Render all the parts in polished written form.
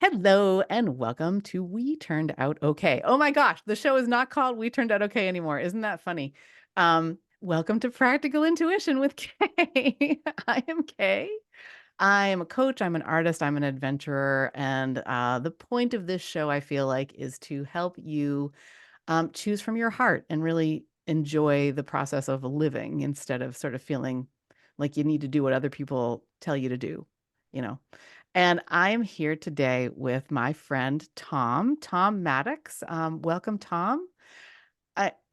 Hello and welcome to We Turned Out Okay. Oh my gosh, the show is not called We Turned Out Okay anymore. Isn't that funny? Welcome to Practical Intuition with Kay. I am Kay. I am a coach, I'm an artist, I'm an adventurer, and the point of this show, I feel like, is to help you choose from your heart and really enjoy the process of living instead of sort of feeling like you need to do what other people tell you to do, you know. And I'm here today with my friend Tom Mattox. Welcome, Tom.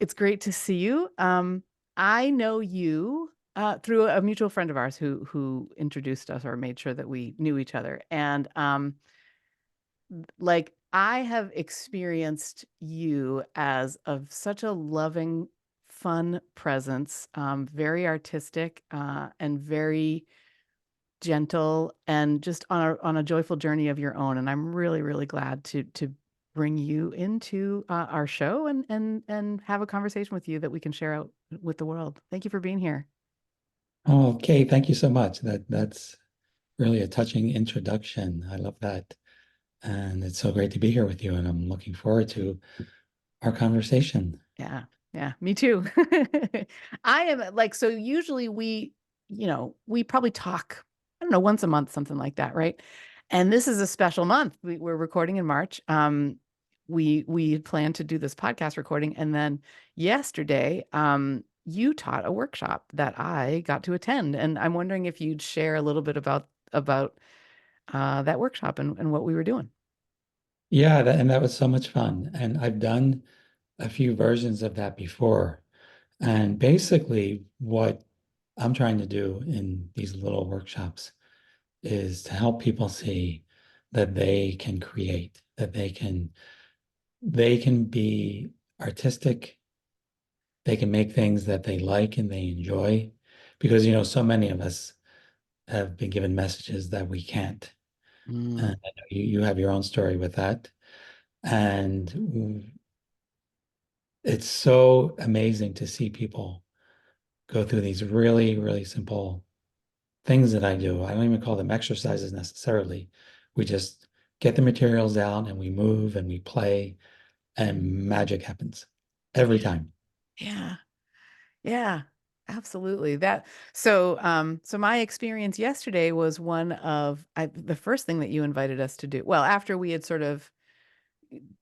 It's great to see you. I know you through a mutual friend of ours who introduced us or made sure that we knew each other. And like I have experienced you as of such a loving, fun presence, very artistic, and very gentle and just on a joyful journey of your own. And I'm really, really glad to bring you into our show and have a conversation with you that we can share out with the world. Thank you for being here. Oh, okay, thank you so much. That's really a touching introduction. I love that. And it's so great to be here with you, and I'm looking forward to our conversation. Yeah, yeah, me too. I am like, so usually we probably talk, I don't know, once a month, something like that, right? And this is a special month. We're recording in March. We had planned to do this podcast recording, and then yesterday, you taught a workshop that I got to attend, and I'm wondering if you'd share a little bit about that workshop and what we were doing. Yeah, and that was so much fun. And I've done a few versions of that before. And basically, what I'm trying to do in these little workshops is to help people see that they can create, that they can be artistic. They can make things that they like and they enjoy because, so many of us have been given messages that we can't. And Mm. I know you have your own story with that. And it's so amazing to see people go through these really, really simple things that I do. I don't even call them exercises necessarily. We just get the materials out and we move and we play, and magic happens every time. Yeah. Yeah, absolutely. So my experience yesterday was one of the first thing that you invited us to do. Well, after we had sort of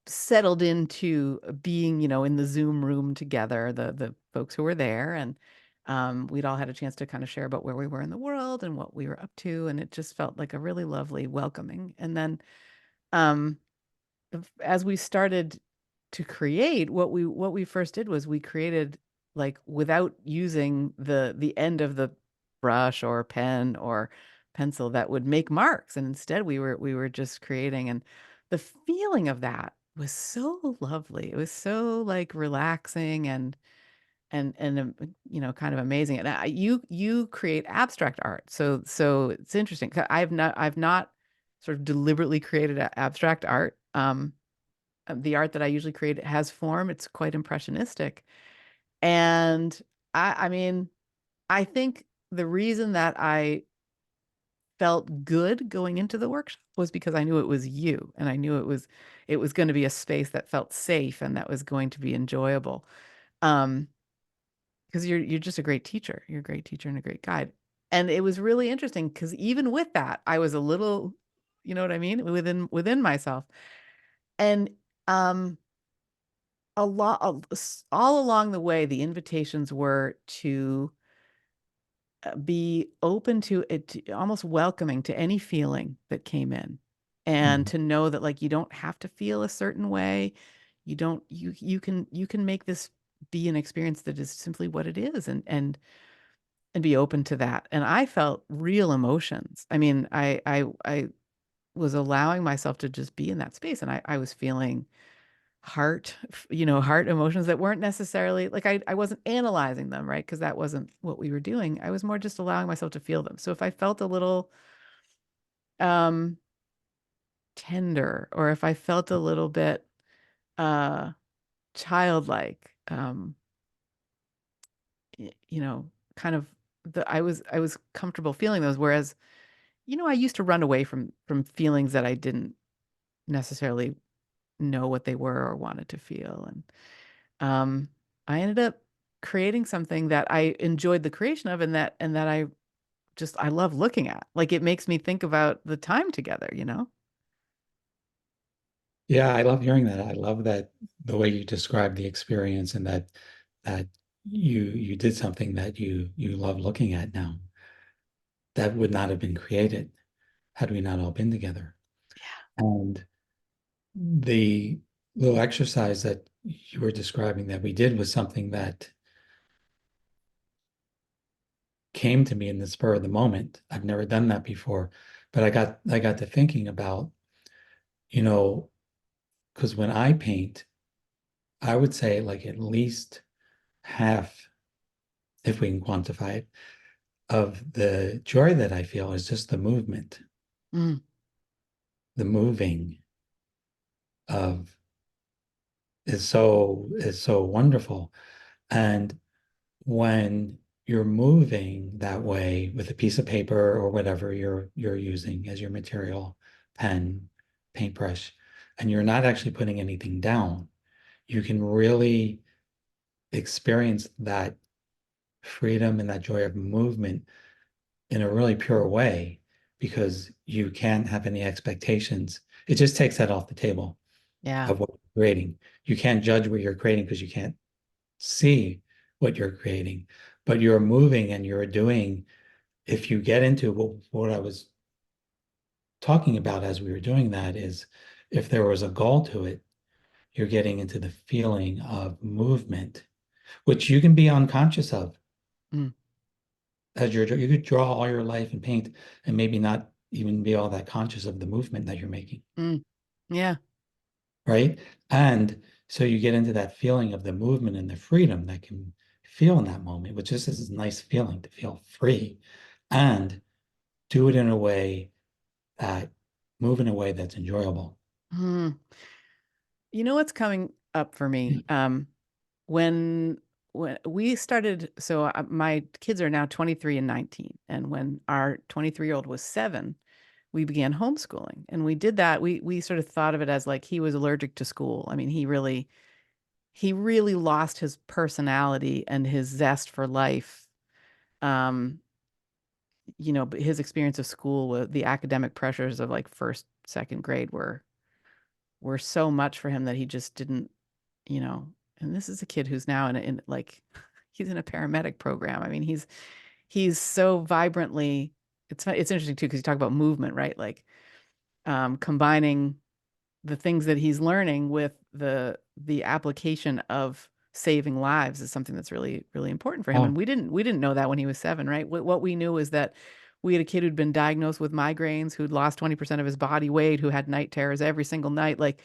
settled into being, in the Zoom room together, the folks who were there, and we'd all had a chance to kind of share about where we were in the world and what we were up to, and it just felt like a really lovely welcoming. And then um, as we started to create, what we first did was we created like without using the end of the brush or pen or pencil that would make marks, and instead we were just creating, and the feeling of that was so lovely. It was so like relaxing and kind of amazing. And you create abstract art, so it's interesting. 'Cause I've not sort of deliberately created abstract art. The art that I usually create has form. It's quite impressionistic. And I mean, I think the reason that I felt good going into the workshop was because I knew it was you and I knew it was going to be a space that felt safe and that was going to be enjoyable. Um, because you're just a great teacher. You're a great teacher and a great guide. And it was really interesting because even with that, I was a little, you know what I mean, within myself. And um all along the way, the invitations were to be open to it, almost welcoming to any feeling that came in, and Mhm. to know that like you don't have to feel a certain way. You can make this be an experience that is simply what it is, and be open to that. And I felt real emotions. I mean, I was allowing myself to just be in that space, and I was feeling heart emotions that weren't necessarily like I wasn't analyzing them, right? Because that wasn't what we were doing. I was more just allowing myself to feel them. So if I felt a little um tender, or if I felt a little bit uh childlike, kind of I was comfortable feeling those. Whereas, I used to run away from feelings that I didn't necessarily know what they were or wanted to feel. And um, I ended up creating something that I enjoyed the creation of, and that I love looking at. Like it makes me think about the time together, you know? Yeah, I love hearing that. I love that the way you describe the experience and that you did something that you love looking at now. That would not have been created had we not all been together. And the little exercise that you were describing that we did was something that came to me in the spur of the moment. I've never done that before, but I got to thinking about, you know, because when I paint, I would say like at least half, if we can quantify it, of the joy that I feel is just the movement, Mm, the moving of is so wonderful. And when you're moving that way with a piece of paper or whatever you're using as your material, pen, paintbrush, and you're not actually putting anything down, you can really experience that freedom and that joy of movement in a really pure way because you can't have any expectations. It just takes that off the table yeah. of what you're creating. You can't judge what you're creating because you can't see what you're creating, but you're moving and you're doing. If you get into what I was talking about as we were doing that is if there was a goal to it, you're getting into the feeling of movement, which you can be unconscious of Mm, as you could draw all your life and paint and maybe not even be all that conscious of the movement that you're making, mm, yeah. right? And so you get into that feeling of the movement and the freedom that can feel in that moment, which is this nice feeling to feel free and do it in a way that move in a way that's enjoyable. Mm. You know what's coming up for Yeah. me? When when we started, so my kids are now 23 and 19, and when our 23-year-old was 7, we began homeschooling, and we did that. We sort of thought of it as like he was allergic to school. I mean, he really lost his personality and his zest for life. Um, but his experience of school with the academic pressures of like first, second grade were so much for him that he just didn't, you know, and this is a kid who's now in like he's in a paramedic program. I mean, he's so vibrantly it's interesting too because you talk about movement, right? Like combining the things that he's learning with the application of saving lives is something that's really really important for him. And Oh, we didn't know that when he was 7, right? What we knew is that we had a kid who'd been diagnosed with migraines, who'd lost 20% of his body weight, who had night terrors every single night. Like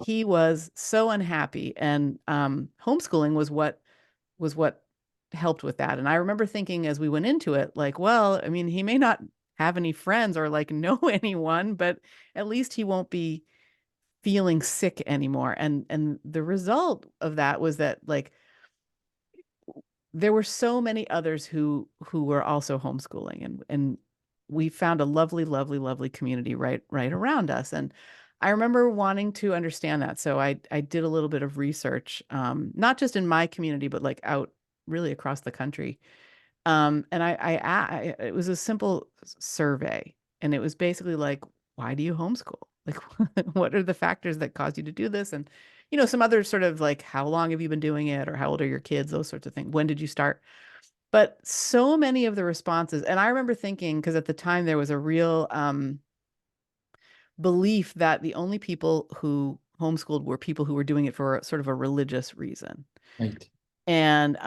he was so unhappy, and homeschooling was what helped with that. And I remember thinking as we went into it, like, well, I mean, he may not have any friends or like know anyone, but at least he won't be feeling sick anymore. And the result of that was that like there were so many others who were also homeschooling, and we found a lovely lovely lovely community right around us. And I remember wanting to understand that, so I did a little bit of research, not just in my community but like out really across the country. And it was a simple survey, and it was basically like, why do you homeschool? Like, what are the factors that cause you to do this? And, some other sort of like, how long have you been doing it, or how old are your kids? Those sorts of things. When did you start? But so many of the responses, and I remember thinking, because at the time there was a real belief that the only people who homeschooled were people who were doing it for sort of a religious reason. right. And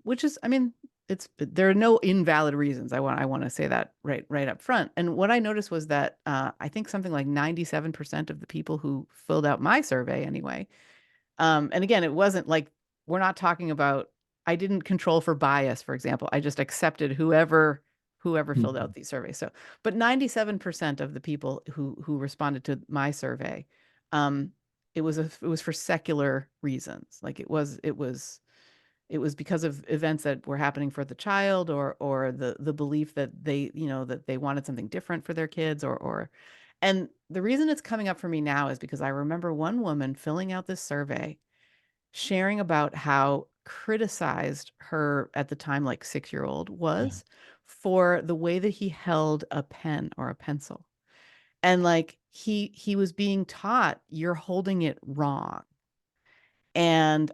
which is, I mean, there are no invalid reasons. I want to say that right up front. And what I noticed was that I think something like 97% of the people who filled out my survey anyway, and again, it wasn't like, we're not talking about, I didn't control for bias, for example. I just accepted whoever filled Mhm. out these surveys. So, but 97% of the people who responded to my survey, um, it was for secular reasons. Like it was because of events that were happening for the child, or the belief that they wanted something different for their kids, or And the reason it's coming up for me now is because I remember one woman filling out this survey, sharing about how criticized her at the time, like 6-year-old, Yeah. was for the way that he held a pen or a pencil. And like he was being taught you're holding it wrong. And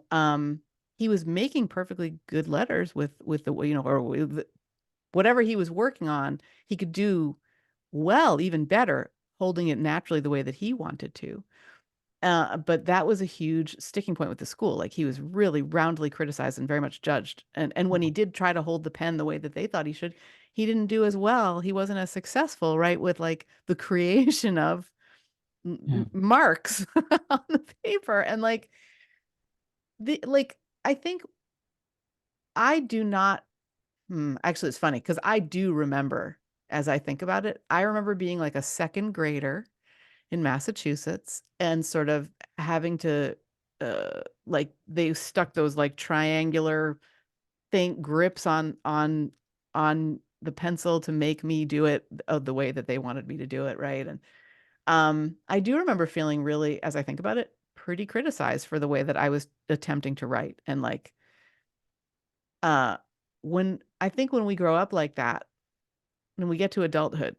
he was making perfectly good letters with the or with whatever he was working on, he could do well, even better, holding it naturally the way that he wanted to. But that was a huge sticking point with the school. Like he was really roundly criticized and very much judged. And when he did try to hold the pen the way that they thought he should, he didn't do as well. He wasn't as successful, right, with like the creation of Yeah. marks on the paper. And like I think I do not. Actually, it's funny because I do remember, as I think about it, I remember being like a second grader in Massachusetts and sort of having to, like, they stuck those like triangular thing grips on the pencil to make me do it the way that they wanted me to do it, right? And I do remember feeling really, as I think about it, pretty criticized for the way that I was attempting to write. And like, uh, when I think when we grow up like that, when we get to adulthood,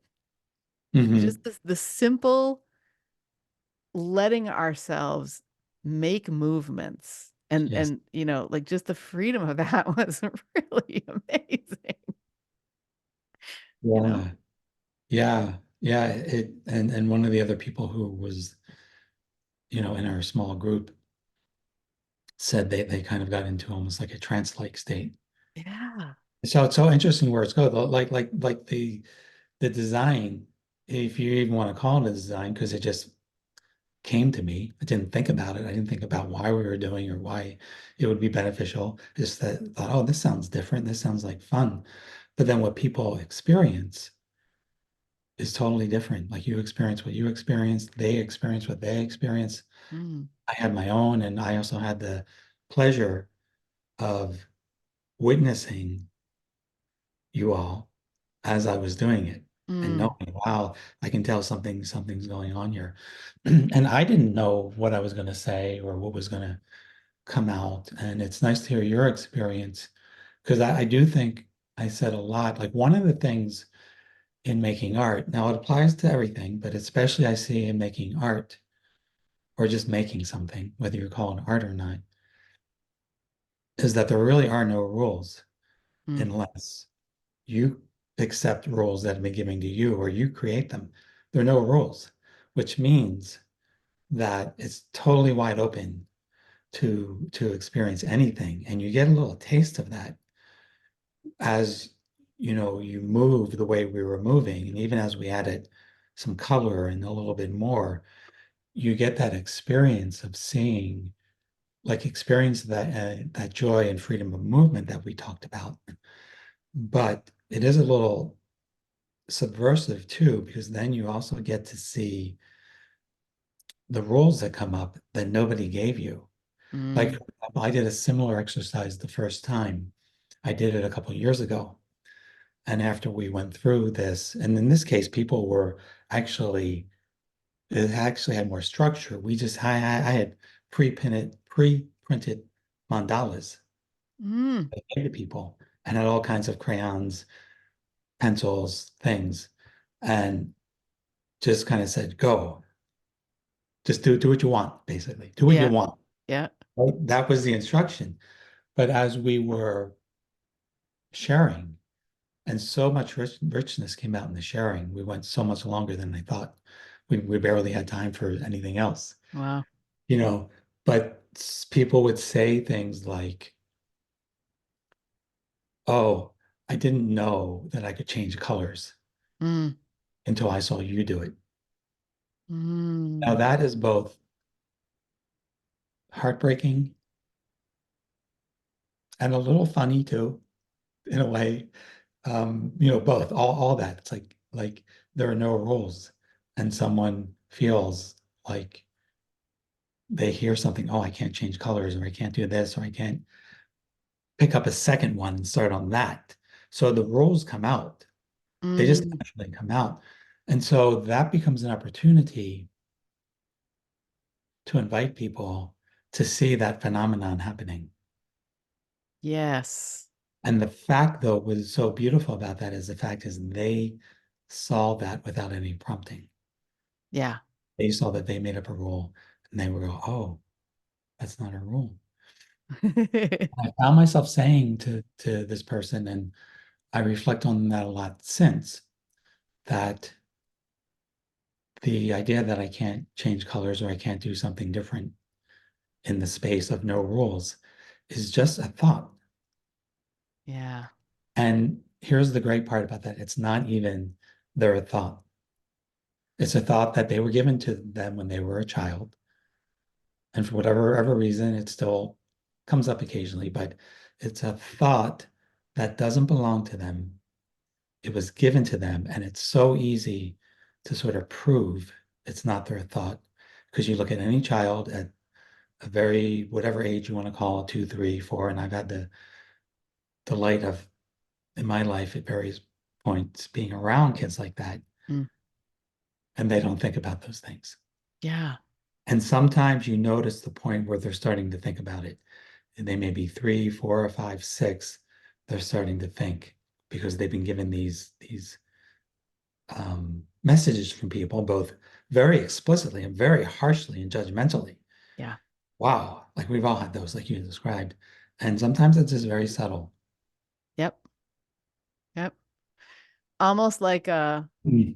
just Hmm. the simple letting ourselves make movements Yes. and like just the freedom of that was really amazing, you know? Yeah. Yeah. Yeah. And one of the other people who was, in our small group said they kind of got into almost like a trance-like state. Yeah. So it's so interesting where it's go. Like the design, if you even want to call it a design, because it just came to me. I didn't think about it. I didn't think about why we were doing or why it would be beneficial. Just that thought, oh, this sounds different. This sounds like fun. But then what people experience is totally different. Like you experience what you experience, they experience what they experience. Mm, I had my own, and I also had the pleasure of witnessing you all as I was doing it and mm, knowing, wow, I can tell something's going on here. And I didn't know what I was going to say or what was going to come out. And it's nice to hear your experience because I do think I said a lot. Like one of the things in making art, now it applies to everything, but especially I see in making art or just making something, whether you call it art or not, is that there really are no rules mm, unless you accept rules that have been given to you or you create them. There are no rules, which means that it's totally wide open to experience anything. And you get a little taste of that as you move the way we were moving. And even as we added some color and a little bit more, you get that experience of seeing, like experience that joy and freedom of movement that we talked about. But it is a little subversive too, because then you also get to see the rules that come up that nobody gave you. Like, mm, for example, I did a similar exercise the first time. I did it a couple of years ago. And after we went through this, and in this case, people were actually, it actually had more structure. I had pre-printed mandalas mm. that I gave to people and had all kinds of crayons, pencils, things, and just kind of said, go, just do what you want, basically. Do what you Yeah. want. Yeah. Right? That was the instruction. But as we were sharing, and so much richness came out in the sharing, we went so much longer than I thought. We barely had time for anything else, Wow. you know. But people would say things like, "Oh, I didn't know that I could change colors Mm, until I saw you do it." Now mm. that is both heartbreaking and a little funny too, in a way. Both, all that. It's like there are no rules, and someone feels like they hear something, oh, I can't change colors, or I can't do this, or I can't pick up a second one and start on that. So the rules come out. They just Mm. naturally come out. And so that becomes an opportunity to invite people to see that phenomenon happening. Yes. And the fact, though, was so beautiful about that is the fact is they saw that without any prompting. Yeah. They saw that they made up a rule and they would go, oh, that's not a rule. I found myself saying to this person, and I reflect on that a lot since, that the idea that I can't change colors or I can't do something different in the space of no rules is just a thought. Yeah. And here's the great part about that. It's not even their thought. It's a thought that they were given to them when they were a child. And for whatever ever reason, it still comes up occasionally, but it's a thought that doesn't belong to them. It was given to them, and it's so easy to sort of prove it's not their thought. Because you look at any child at a very, whatever age you want to call it, 2, 3, 4, and I've had the delight of, in my life at various points, being around kids like that, Mm. and they don't think about those things. Yeah. And sometimes you notice the point where they're starting to think about it. And they may be 3, 4, 5, 6. They're starting to think because they've been given these messages from people, both very explicitly and very harshly and judgmentally. Yeah. Wow, like we've all had those, like you described. And sometimes it's just very subtle. Yep. Yep. Almost like Mm.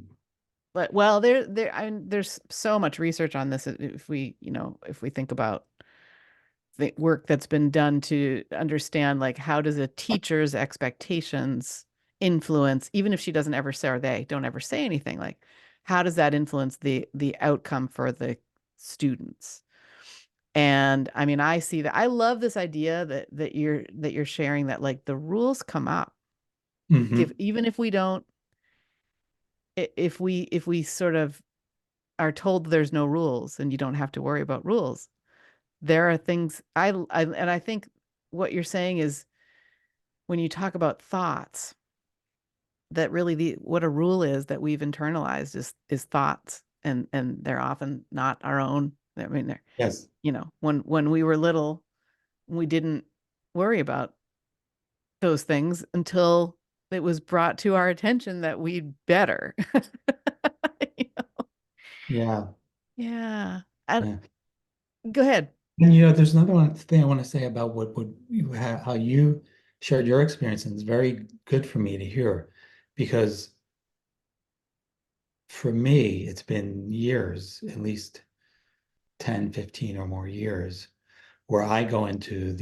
but well, there's so much research on this if we, if we think about the work that's been done to understand like how does a teacher's expectations influence, even if she doesn't ever say or they don't ever say anything, like how does that influence the outcome for the students? And I mean, I see that. I love this idea that you're sharing that like the rules come up. If Hmm. even if we don't if we sort of are told there's no rules and you don't have to worry about rules, there are things and I think what you're saying is when you talk about thoughts, that really the what a rule is that we've internalized is thoughts, and they're often not our own. I mean, they're, Yes. when we were little, we didn't worry about those things until it was brought to our attention that we'd better. Yeah. Yeah. And Yeah. go ahead. And there's another one thing I want to say about what would you have, how you shared your experience, and it's very good for me to hear because for me, it's been years, at least 10, 15 or more years, where I go into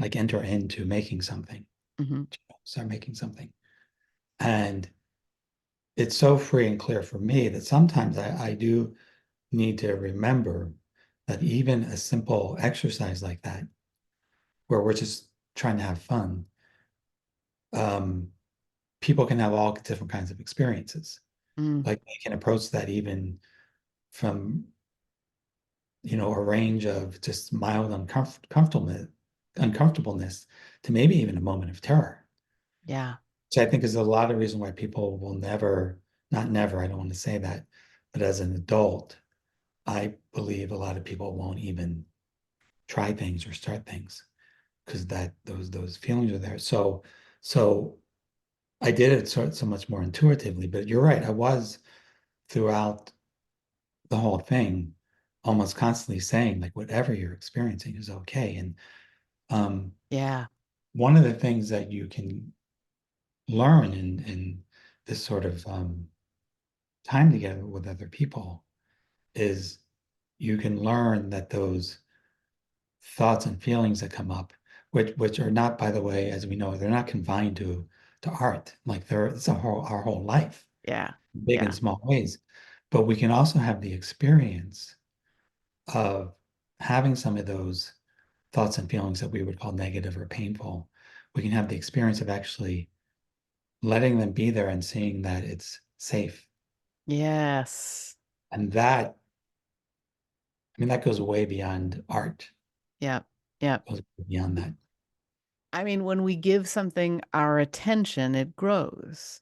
like enter into making something, Hmm. start making something. And it's so free and clear for me that sometimes I do need to remember that even a simple exercise like that, where we're just trying to have fun, um, people can have all different kinds of experiences. Mm, Like they can approach that even from, a range of just mild uncomfortableness to maybe even a moment of terror. yeah. So I think is a lot of reason why people will never, not never, I don't want to say that, but as an adult, I believe a lot of people won't even try things or start things because that those feelings are there. So I did it so much more intuitively, but you're right. I was throughout the whole thing almost constantly saying like whatever you're experiencing is okay. And um, Yeah. one of the things that you can learn in this sort of time together with other people is you can learn that those thoughts and feelings that come up, which are not, by the way, as we know, they're not confined to art. Like it's our whole life, Yeah. big and Yeah. small ways. But we can also have the experience of having some of those thoughts and feelings that we would call negative or painful. We can have the experience of actually letting them be there and seeing that it's safe. Yes. And that, I mean, that goes way beyond art, Yeah. Yeah. goes beyond that. I mean, when we give something our attention, it grows.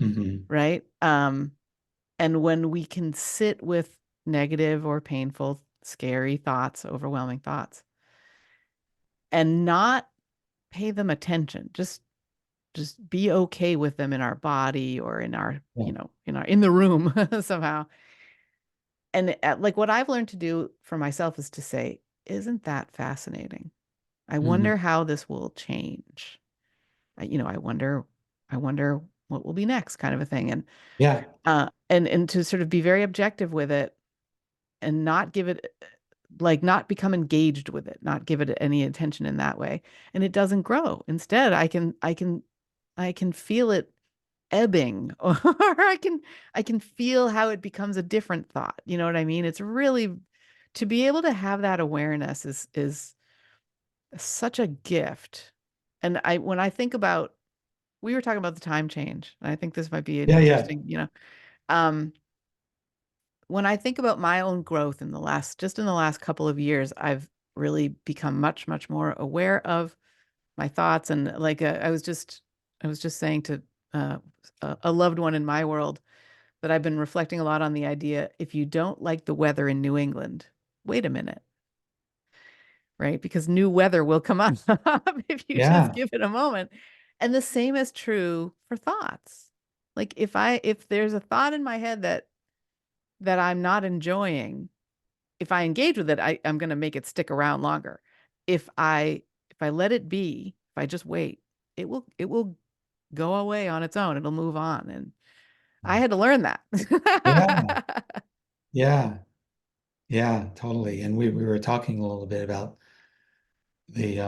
Hmm. right? And when we can sit with negative or painful, scary thoughts, overwhelming thoughts, and not pay them attention, just be okay with them in our body or in our, Yeah. in the room somehow. And like what I've learned to do for myself is to say, isn't that fascinating? I Hmm. wonder how this will change. I wonder what will be next, kind of a thing. Yeah. And to sort of be very objective with it and not give it like not become engaged with it, not give it any attention in that way. And it doesn't grow. Instead, I can feel it ebbing or I can feel how it becomes a different thought. You know what I mean? It's really to be able to have that awareness is such a gift. And when I think about we were talking about the time change, and I think this might be an Yeah. Yeah. interesting, um when I think about my own growth in the last couple of years, I've really become much, much more aware of my thoughts. And like, I was just saying to uh, a loved one in my world that I've been reflecting a lot on the idea, if you don't like the weather in New England, wait a minute, right? Because new weather will come up if you just Yeah. give it a moment. And the same is true for thoughts. Like if there's a thought in my head that I'm not enjoying, if I engage with it, I'm going to make it stick around longer. If I let it be, if I just wait, it will go away on its own. It'll move on. And I had to learn that. Yeah. Yeah. Yeah, totally. And we were talking a little bit about the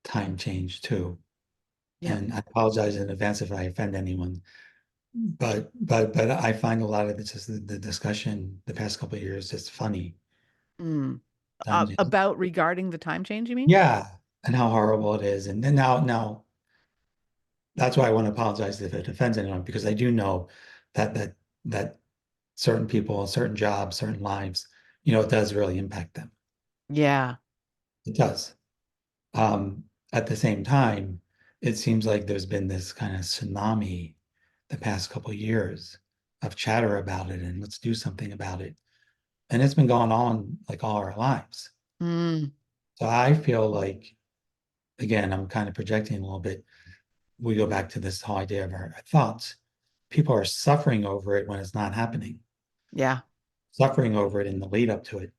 time change too. Yep. And I apologize in advance if I offend anyone. But I find a lot of it just the discussion the past couple of years just funny. Mm. Time change. About regarding the time change, you mean? Yeah, and how horrible it is. And then now that's why I want to apologize if it offends anyone, because I do know that certain people, certain jobs, certain lives, it does really impact them. Yeah. It does. At the same time, it seems like there's been this kind of tsunami the past couple of years of chatter about it and let's do something about it. And it's been going on like all our lives. Mm. So I feel like, again, I'm kind of projecting a little bit. We go back to this whole idea of our thoughts. People are suffering over it when it's not happening, Yeah. suffering over it in the lead up to it.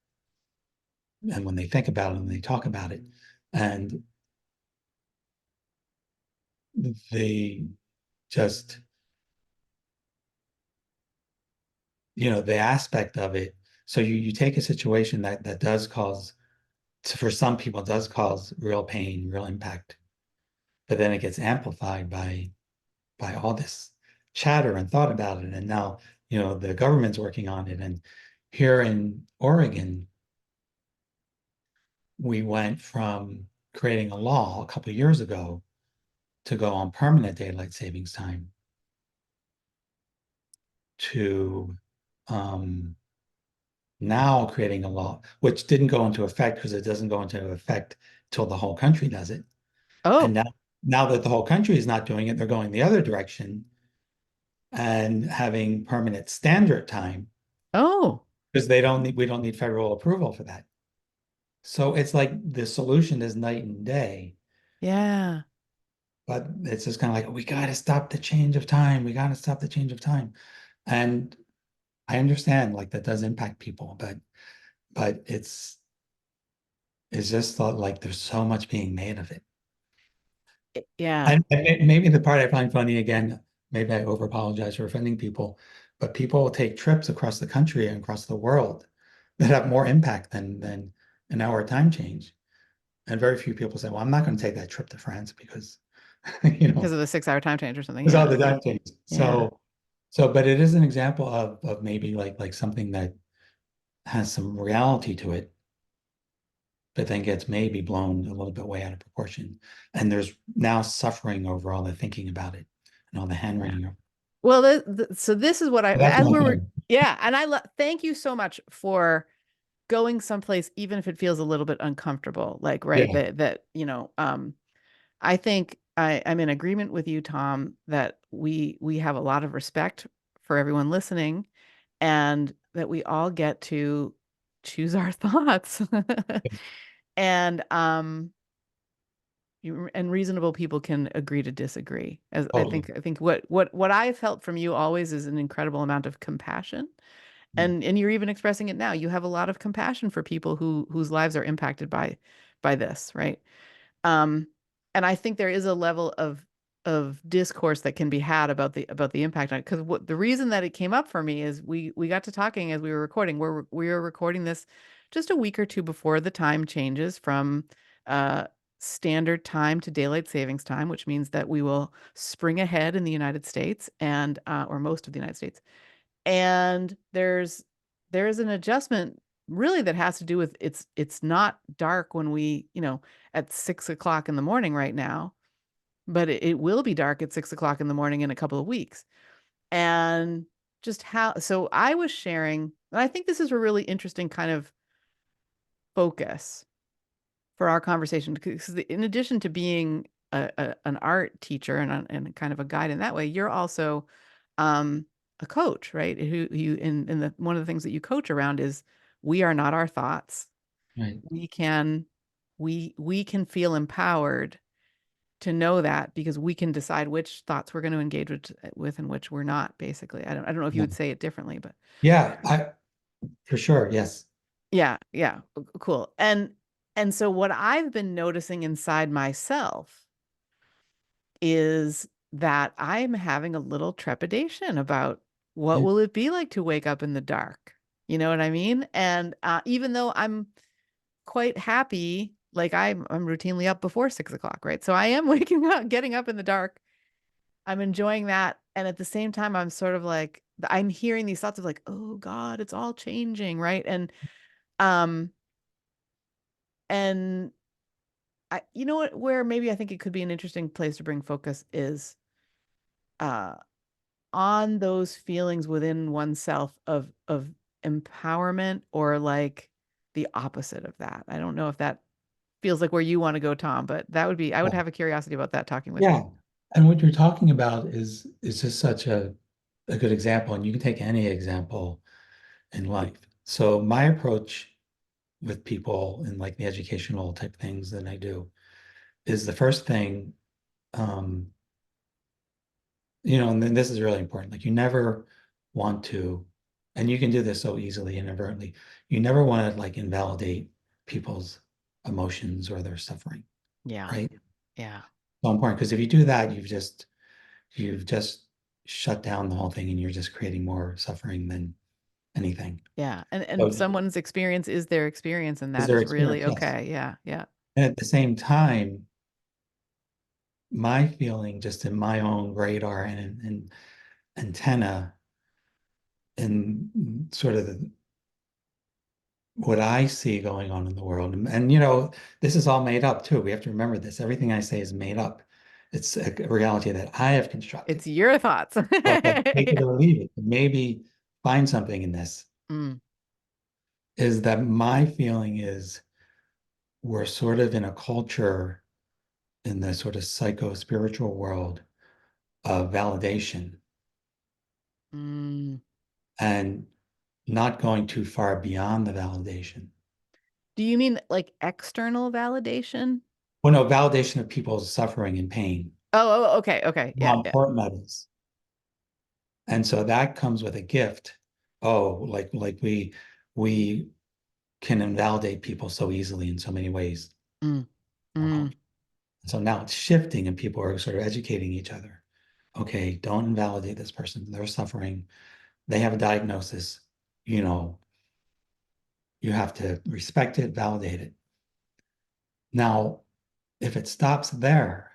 And when they think about it and they talk about it. And they just the aspect of it. So you take a situation that does cause, for some people, does cause real pain, real impact, but then it gets amplified by all this chatter and thought about it. And now, the government's working on it. And here in Oregon, we went from creating a law a couple of years ago to go on permanent daylight savings time to um, now creating a law, which didn't go into effect because it doesn't go into effect till the whole country does it. And Oh. now that the whole country is not doing it, they're going the other direction and having permanent standard time Oh. because we don't need federal approval for that. So it's like the solution is night and day, Yeah. but it's just kind of like we got to stop the change of time. We got to stop the change of time. And I understand like that does impact people, but it's just thought like there's so much being made of it. Yeah. And maybe the part I find funny again, maybe I over apologize for offending people, but people will take trips across the country and across the world that have more impact than an hour time change. And very few people say, well, I'm not going to take that trip to France because, you Because know, of the 6 hour time change or something. it's all Yeah. the time change. Yeah. But it is an example of maybe like something that has some reality to it, but then gets maybe blown a little bit way out of proportion. And there's now suffering over all the thinking about it and all the hand Yeah. wringing. Well, so this is what But that's as my we're, thing. yeah. And thank you so much for going someplace, even if it feels a little bit uncomfortable, like, right. Yeah. I think I'm in agreement with you, Tom, that we have a lot of respect for everyone listening, and that we all get to choose our thoughts. And and reasonable people can agree to disagree. As Totally. I think what I felt from you always is an incredible amount of compassion. Mm. And you're even expressing it now. You have a lot of compassion for people whose lives are impacted by this, right? Um, and I think there is a level of discourse that can be had about the impact on it. Because what the reason that it came up for me is we got to talking as we were recording. We were recording this just a week or two before the time changes from uh, standard time to daylight savings time, which means that we will spring ahead in the United States and or most of the United States. And there's an adjustment really that has to do with it's not dark when we, at 6 o'clock in the morning right now, but it will be dark at 6 o'clock in the morning in a couple of weeks. And just how, so I was sharing, and I think this is a really interesting kind of focus for our conversation because in addition to being an art teacher and kind of a guide in that way, you're also um, a coach, right? Who you in the one of the things that you coach around is we are not our thoughts. Right. We can we can feel empowered to know that because we can decide which thoughts we're going to engage with and which we're not. Basically, I don't know if you Yeah. would say it differently, but Yeah, for sure. Yes. yeah, yeah, cool. And so what I've been noticing inside myself is that I'm having a little trepidation about what Yeah. will it be like to wake up in the dark? You know what I mean? And even though I'm quite happy, like I'm routinely up before 6 o'clock, right? So I am waking up, getting up in the dark. I'm enjoying that, and at the same time, I'm sort of like I'm hearing these thoughts of like, oh God, it's all changing, right? Um and you know what, where maybe I think it could be an interesting place to bring focus is uh on those feelings within oneself of empowerment or like the opposite of that. I don't know if that feels like where you want to go, Tom, but that would be I would have a curiosity about that talking with you. Yeah. And what you're talking about is just such a good example. And you can take any example in life. So my approach with people in like the educational type things that I do is the first thing, um, and then this is really important. Like you never want to, and you can do this so easily inadvertently, you never want to like invalidate people's emotions or their suffering, Yeah. right? Yeah. So important because if you do that, you've just shut down the whole thing and you're just creating more suffering than anything. Yeah. And So someone's experience is their experience and is that their is really experience, yes. okay. Yeah. Yeah. And at the same time, my feeling just in my own radar and antenna and sort of what I see going on in the world. And, this is all made up too. We have to remember this. Everything I say is made up. It's a reality that I have constructed. It's your thoughts. So it's like take it Yeah. or leave it. Maybe find something in this. Mm, Is that my feeling is we're sort of in a culture in the sort of psycho-spiritual world of validation mm. and not going too far beyond the validation. Do you mean like external validation? Well, no, validation of people's suffering and pain, Okay. Okay. Yeah. how Yeah. important that is. And so that comes with a gift. Oh, like we can invalidate people so easily in so many ways. Mm, In our culture. mm, So now it's shifting and people are sort of educating each other. Okay, don't invalidate this person. They're suffering. They have a diagnosis. You know, you have to respect it, validate it. Now, if it stops there,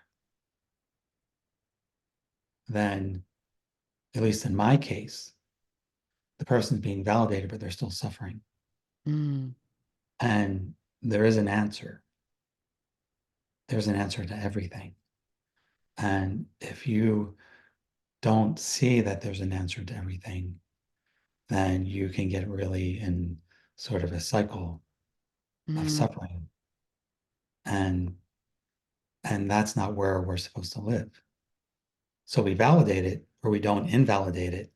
then at least in my case, the person's being validated, but they're still suffering. mm, And there is an answer. There's an answer to everything. And if you don't see that there's an answer to everything, then you can get really in sort of a cycle of mm. suffering. And And that's not where we're supposed to live. So we validate it or we don't invalidate it,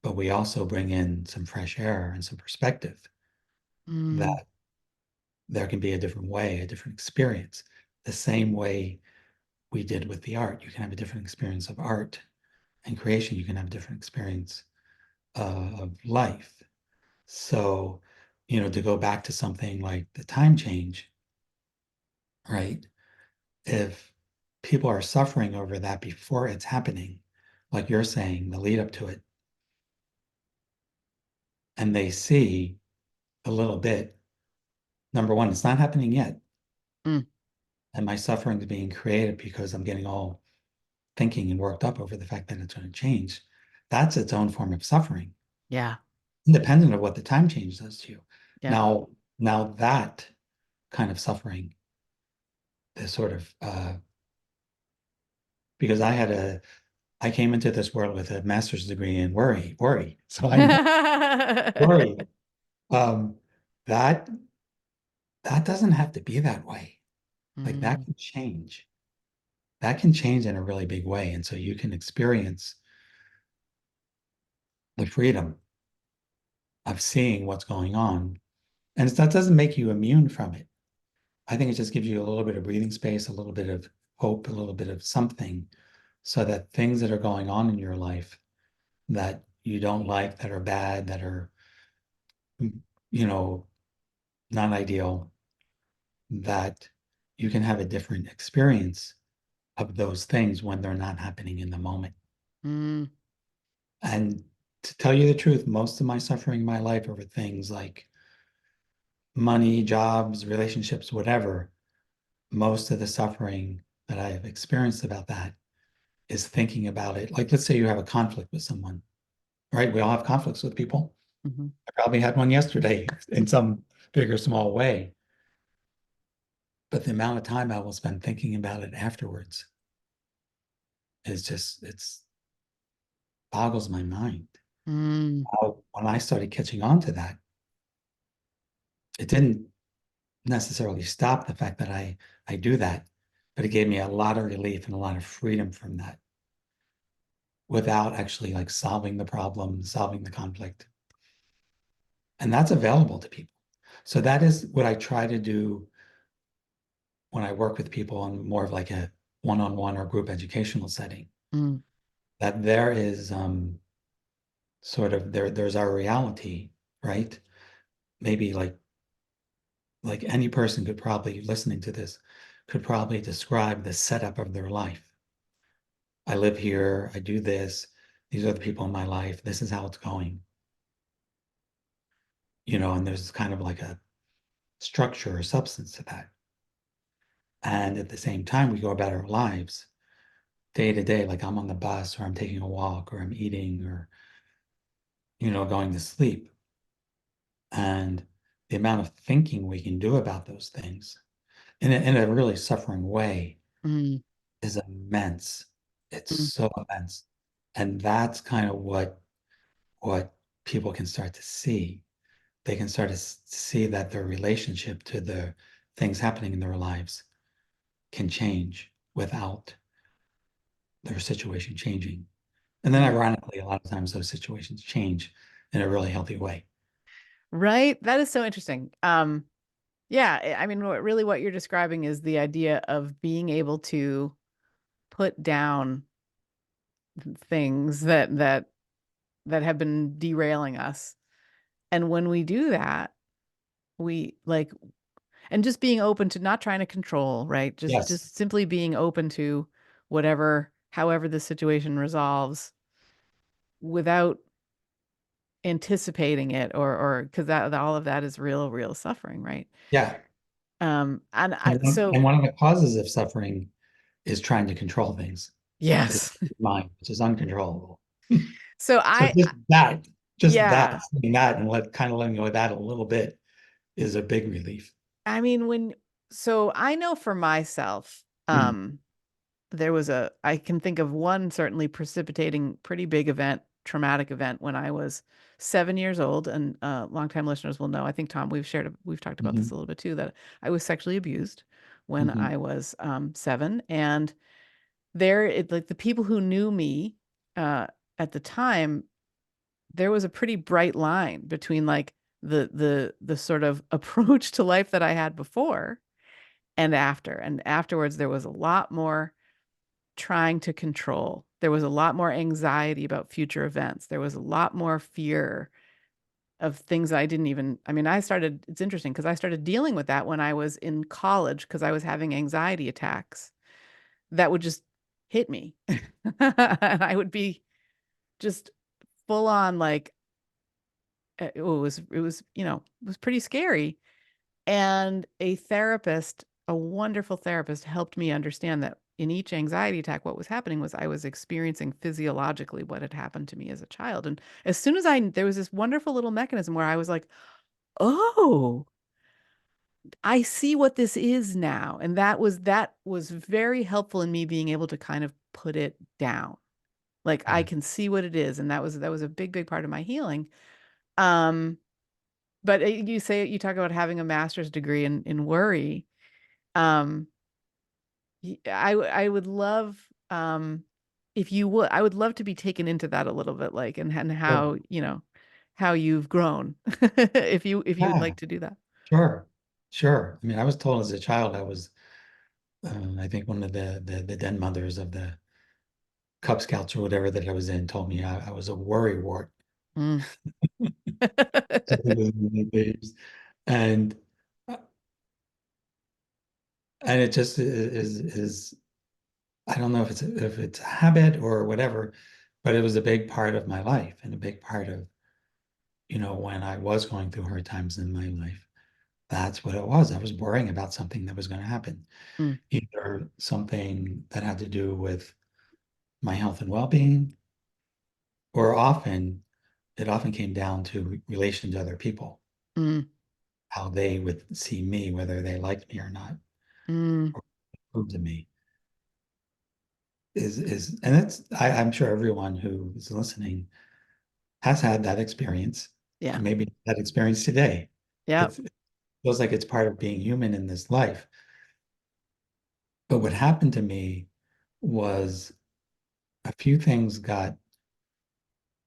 but we also bring in some fresh air and some perspective Mm, that there can be a different way, a different experience. The same way we did with the art. You can have a different experience of art and creation. You can have a different experience of life. So, to go back to something like the time change, right? If people are suffering over that before it's happening, like you're saying, the lead up to it, and they see a little bit, number one, it's not happening yet. mm, And my suffering is being created because I'm getting all thinking and worked up over the fact that it's going to change. That's its own form of suffering, yeah. independent of what the time change does to you. Yep. Now, now that kind of suffering is sort of because I came into this world with a master's degree in worry. So I know worry. Um, that that doesn't have to be that way. Like that Mm, can change. That can change in a really big way. And so you can experience the freedom of seeing what's going on. And that doesn't make you immune from it. I think it just gives you a little bit of breathing space, a little bit of hope, a little bit of something, so that things that are going on in your life that you don't like, that are bad, that are, you know, not ideal, that you can have a different experience of those things when they're not happening in the moment. mm, And to tell you the truth, most of my suffering in my life over things like money, jobs, relationships, whatever, most of the suffering that I have experienced about that is thinking about it. Like, let's say you have a conflict with someone, right? We all have conflicts with people. mhm. I probably had one yesterday in some big or small way. But the amount of time I will spend thinking about it afterwards is just, it's boggles my mind. Mm, When I started catching on to that, it didn't necessarily stop the fact that I do that, but it gave me a lot of relief and a lot of freedom from that without actually like solving the problem, solving the conflict. And that's available to people. So that is what I try to do when I work with people in more of like a one-on-one or group educational setting, mm, that there is sort of there's our reality, right? Maybe like any person could probably listening to this could probably describe the setup of their life. I live here, I do this, these are the people in my life, this is how it's going, and there's kind of like a structure or substance to that. And at the same time, we go about our lives day to day, like I'm on the bus or I'm taking a walk or I'm eating or, going to sleep. And the amount of thinking we can do about those things in a really suffering way mm, is immense. It's mm, so immense. And that's kind of what people can start to see. They can start to see that their relationship to the things happening in their lives can change without their situation changing. And then mm. ironically, a lot of times those situations change in a really healthy way. Right. That is so interesting. Yeah, I mean, really what you're describing is the idea of being able to put down things that have been derailing us. And when we do that, we like and just being open to not trying to control, right? Just Yes. just simply being open to whatever, however the situation resolves without anticipating it or because that all of that is real suffering, right? Yeah. And And one, so and one of the causes of suffering is trying to control things. Is yes. mind, which is uncontrollable. So So I just that, yeah, saying that and letting go of that a little bit is a big relief. I mean so I know for myself, Mhm. there was I can think of one certainly precipitating pretty big event, traumatic event when I was 7 years old. And longtime listeners will know. I think Tom, we've talked about this Mhm. a little bit too. That I was sexually abused when Hmm. I was 7. And there, it like the people who knew me uh, at the time, there was a pretty bright line between like the sort of approach to life that I had before and after. And afterwards, there was a lot more trying to control. There was a lot more anxiety about future events. There was a lot more fear of things I didn't even, I mean, it's interesting because I started dealing with that when I was in college because I was having anxiety attacks that would just hit me. And I would be just full on like, it was pretty scary. And a therapist, a wonderful therapist, helped me understand that in each anxiety attack, what was happening was I was experiencing physiologically what had happened to me as a child. And as soon as there was this wonderful little mechanism where I was like, oh, I see what this is now. And that was very helpful in me being able to kind of put it down. Like I Yeah. can see what it is. And that was a big, big part of my healing. Um, but you talk about having a master's degree in worry. Um, I would love if you would I would love to be taken into that a little bit, like, and Sure. how, how you've grown if you would Yeah, like to do that. sure. Sure. I mean, I was told as a child I was, I think one of the den mothers of the Cub Scouts or whatever that I was in told me I was a worry wart. Mm. Something was in the babes. And and it just is I don't know if it's a habit or whatever, but it was a big part of my life and a big part of, when I was going through hard times in my life. That's what it was. I was worrying about something that was going to happen, Mm, either something that had to do with my health and well-being, or it often came down to relation to other people, mm, how they would see me, whether they liked me or not, mm. or approved of me. And I'm sure everyone who is listening has had that experience, Yeah. and maybe that experience today. Yep. It feels like it's part of being human in this life. But what happened to me was a few things got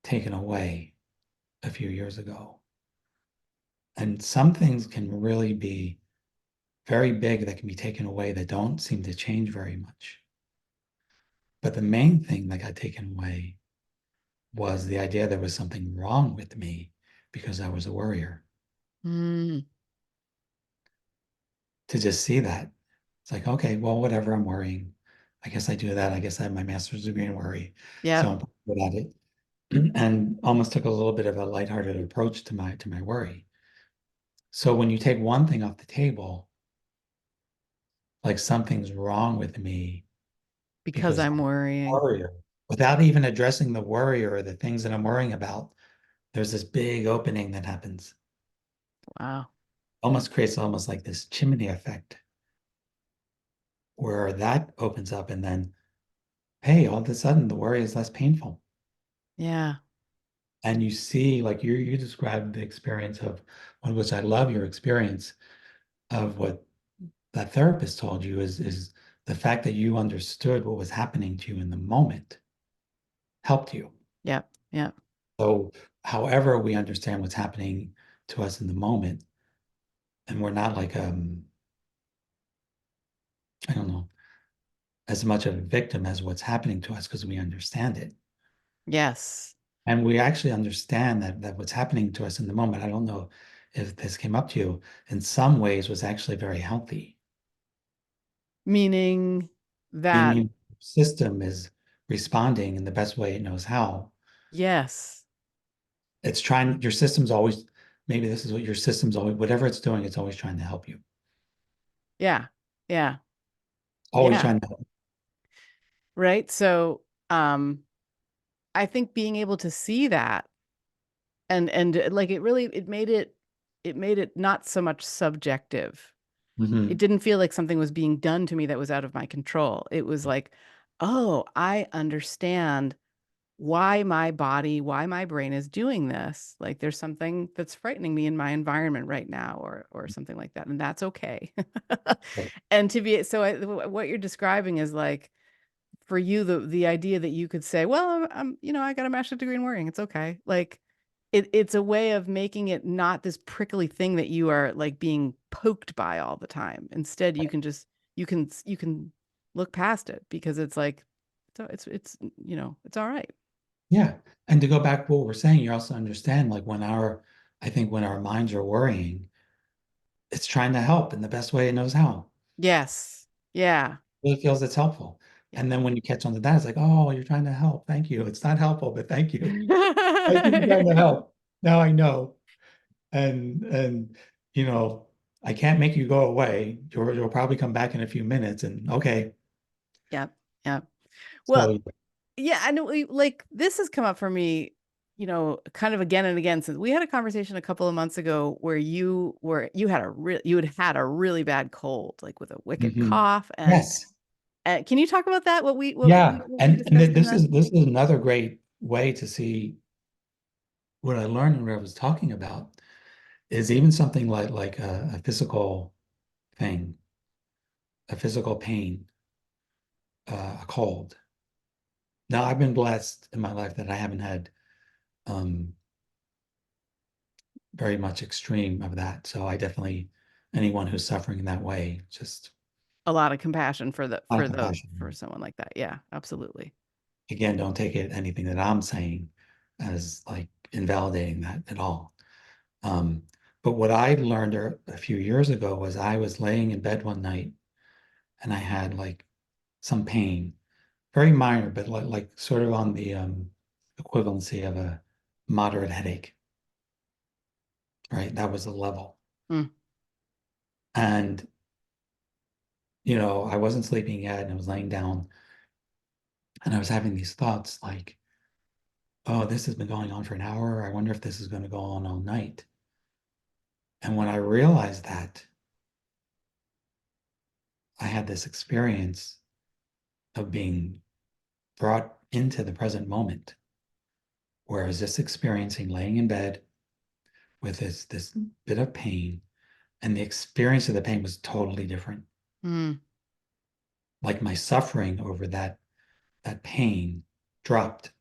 taken away a few years ago. And some things can really be very big that can be taken away that don't seem to change very much. But the main thing that got taken away was the idea there was something wrong with me because I was a worrier. Mm. To just see that, it's like, okay, well, whatever, I'm worrying. I guess I do that. I guess I have my master's degree in worry. So Yep. I'm good at it. And almost took a little bit of a lighthearted approach to my worry. So when you take one thing off the table, like something's wrong with me Because because I'm I'm a worrying. worrier, without even addressing the worry or the things that I'm worrying about, there's this big opening that happens. Wow. Almost creates almost like this chimney effect where that opens up and then, hey, all of a sudden the worry is less painful. Yeah. And you see, like you described the experience of, which I love your experience of what that therapist told you is the fact that you understood what was happening to you in the moment helped you. Yep. Yep. So however we understand what's happening to us in the moment, and we're not like I don't know, as much of a victim as what's happening to us because we understand it. Yes. And we actually understand that what's happening to us in the moment, I don't know if this came up to you, in some ways was actually very healthy, Meaning that, meaning system is responding in the best way it knows how. yes. It's trying, your system's always, maybe this is what your system's always, whatever it's doing, it's always trying to help you. Yeah. Yeah. Always Yeah. trying to help. Right. So, I think being able to see that and like it made it not so much subjective. It Mhm. didn't feel like something was being done to me that was out of my control. It was like, oh, I understand why my body, why my brain is doing this. Like there's something that's frightening me in my environment right now, or something like that, and that's okay. Right. And to be so, what you're describing is like for you the idea that you could say, well, I got a master's degree in worrying. It's okay. Like it's a way of making it not this prickly thing that you are like being poked by all the time. Instead, you can just you can look past it because it's like it's it's all right. Yeah. And to go back to what we're saying, you also understand like I think when our minds are worrying, it's trying to help in the best way it knows how. Yes. Yeah. Really feels it's helpful. Yeah. And then when you catch on to that, it's like, oh, you're trying to help. Thank you. It's not helpful, but thank you. Thank you for trying to help. Now I know. And you know, I can't make you go away. You'll probably come back in a few minutes and okay. Yep. Yep. Well, So yeah, I know like this has come up for me, kind of again and again since we had a conversation a couple of months ago where you had a really bad cold, like with a wicked mhm. cough. And Yes. can you talk about that? Yeah. What we And discussed in that? this is another great way to see what I learned and what I was talking about is even something like a physical thing, a physical pain, a cold. Now, I've been blessed in my life that I haven't had um, very much extreme of that. So I definitely, anyone who's suffering in that way, just A lot of compassion for a lot of for compassion. someone like that. Yeah, absolutely. Again, don't take it anything that I'm saying as like invalidating that at all. Um, but what I learned a few years ago was I was laying in bed one night and I had like some pain, very minor, but like sort of on the equivalency of a moderate headache, right? That was the level. Mm, And, I wasn't sleeping yet and I was laying down and I was having these thoughts like, oh, this has been going on for an hour. I wonder if this is going to go on all night. And when I realized that, I had this experience of being brought into the present moment, where I was just experiencing laying in bed with this bit of pain, and the experience of the pain was totally different. mm, Like my suffering over that pain dropped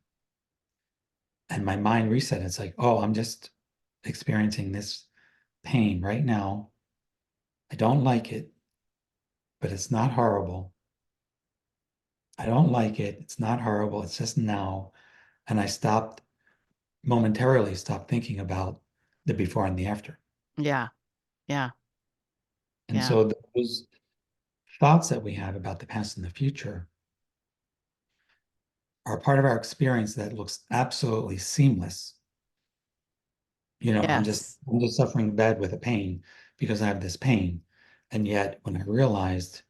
and my mind reset. It's like, oh, I'm just experiencing this pain right now. I don't like it, but it's not horrible. I don't like it. It's not horrible. It's just now. And I stopped thinking about the before and the after. yeah. Yeah. And Yeah. so those thoughts that we have about the past and the future are part of our experience that looks absolutely seamless. Yes. I'm just suffering bad with a pain because I have this pain. And yet when I realized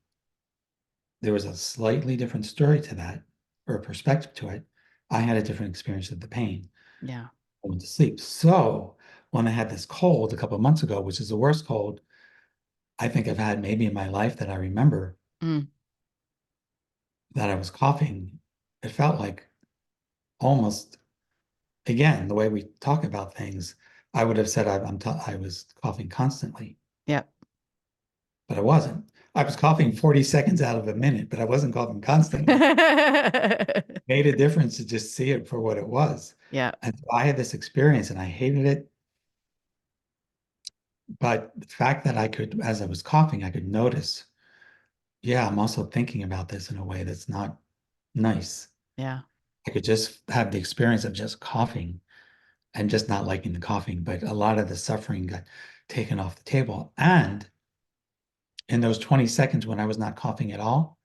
there was a slightly different story to that or a perspective to it, I had a different experience of the pain. Yeah. I went to sleep. So when I had this cold a couple of months ago, which is the worst cold I think I've had maybe in my life that I remember, Mm, that I was coughing, it felt like almost again the way we talk about things. I would have said I was coughing constantly, yep. but I wasn't. I was coughing 40 seconds out of a minute, but I wasn't coughing constantly. Made a difference to just see it for what it was. Yeah. And so I had this experience and I hated it. But the fact that as I was coughing, I could notice, yeah, I'm also thinking about this in a way that's not nice. Yeah. I could just have the experience of just coughing and just not liking the coughing, but a lot of the suffering got taken off the table. And in those 20 seconds when I was not coughing at all,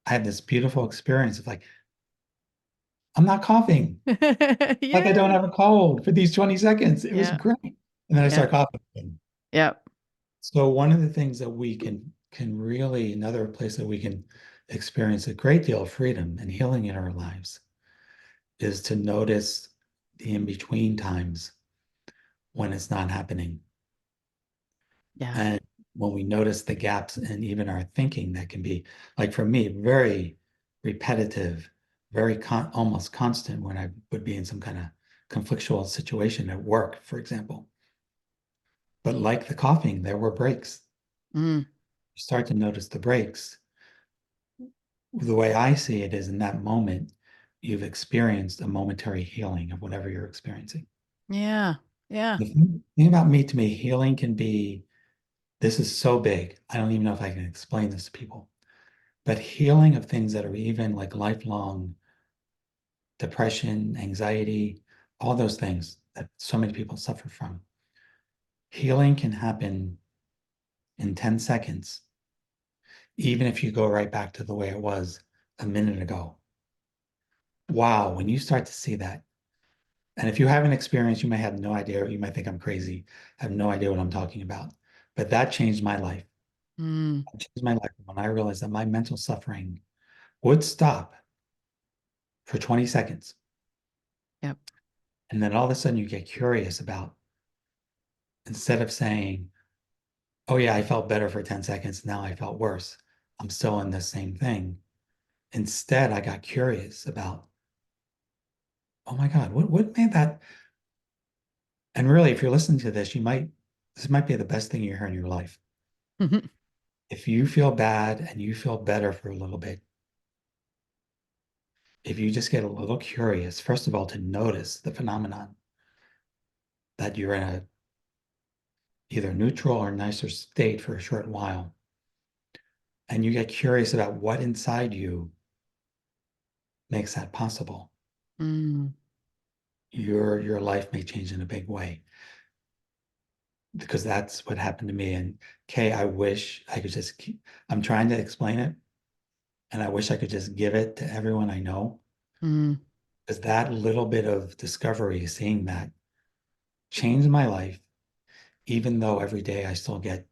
I had this beautiful experience of like, I'm not coughing. Like I don't Yeah. have a cold for these 20 seconds. It was Yeah. great. And then I Yeah. start coughing again. Yep. So one of the things that we can really, another place that we can experience a great deal of freedom and healing in our lives is to notice the in-between times when it's not happening. Yeah. And when we notice the gaps in even our thinking, that can be like for me, very repetitive, very almost constant when I would be in some kind of conflictual situation at work, for example. But like the coughing, there were breaks. Mm, You start to notice the breaks. The way I see it is in that moment, you've experienced a momentary healing of whatever you're experiencing. yeah. Yeah. The thing about me, to me, healing can be, this is so big. I don't even know if I can explain this to people, but healing of things that are even like lifelong depression, anxiety, all those things that so many people suffer from. Healing can happen in 10 seconds, even if you go right back to the way it was a minute ago. Wow, when you start to see that, and if you haven't experienced, you may have no idea, you might think I'm crazy, have no idea what I'm talking about. But that changed my life. Mm, It changed my life when I realized that my mental suffering would stop for 20 seconds. yep. And then all of a sudden you get curious about, instead of saying, oh yeah, I felt better for 10 seconds, now I felt worse. I'm still in the same thing. Instead, I got curious about, oh my God, what made that? And really, if you're listening to this, this might be the best thing you hear in your life. If you feel bad and you feel better for a little bit, if you just get a little curious, first of all, to notice the phenomenon that you're in a either neutral or nicer state for a short while, and you get curious about what inside you makes that possible, Mm, your life may change in a big way. Because that's what happened to me. And Kay, I wish I could just keep, I'm trying to explain it, and I wish I could just give it to everyone I know. mm, Because that little bit of discovery, seeing that, changed my life, even though every day I still get,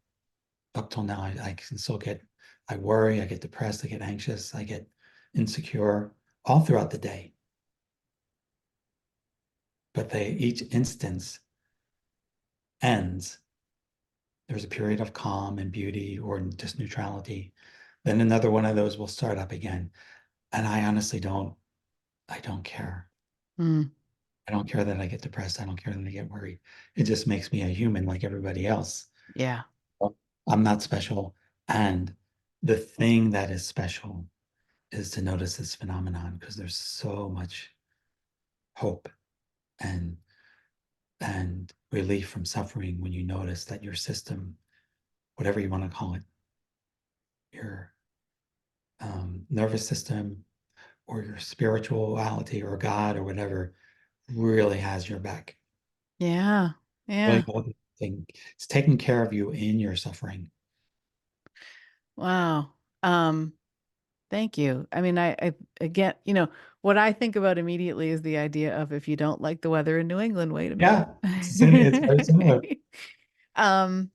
up till now, I can still get, I worry, I get depressed, I get anxious, I get insecure all throughout the day. But each instance ends. There's a period of calm and beauty or just neutrality. Then another one of those will start up again. And I honestly I don't care. mm, I don't care that I get depressed. I don't care that I get worried. It just makes me a human like everybody else. yeah. I'm not special. And the thing that is special is to notice this phenomenon because there's so much hope and relief from suffering when you notice that your system, whatever you want to call it, your nervous system or your spirituality or God or whatever, really has your back. Yeah. Really Yeah. holding thing. It's taking care of you in your suffering. Wow. Um, Thank you. I mean, I again, what I think about immediately is the idea of if you don't like the weather in New England, wait a minute. Yeah, it's very similar. Um,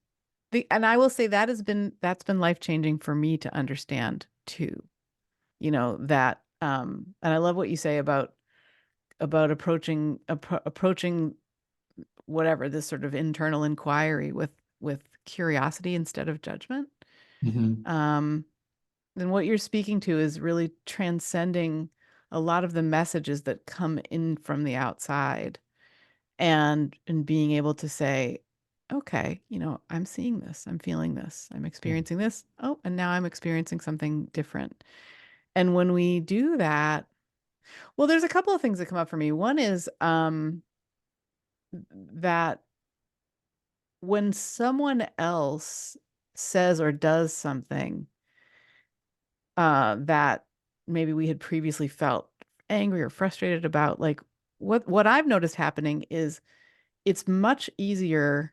and I will say that's been life-changing for me to understand too. That and I love what you say about approaching whatever this sort of internal inquiry with curiosity instead of judgment. Hmm. Um, then what you're speaking to is really transcending a lot of the messages that come in from the outside and being able to say, okay, I'm seeing this, I'm feeling this, I'm Yeah. experiencing this. Oh, and now I'm experiencing something different. And when we do that, well, there's a couple of things that come up for me. One is that when someone else says or does something that maybe we had previously felt angry or frustrated about, like what I've noticed happening is it's much easier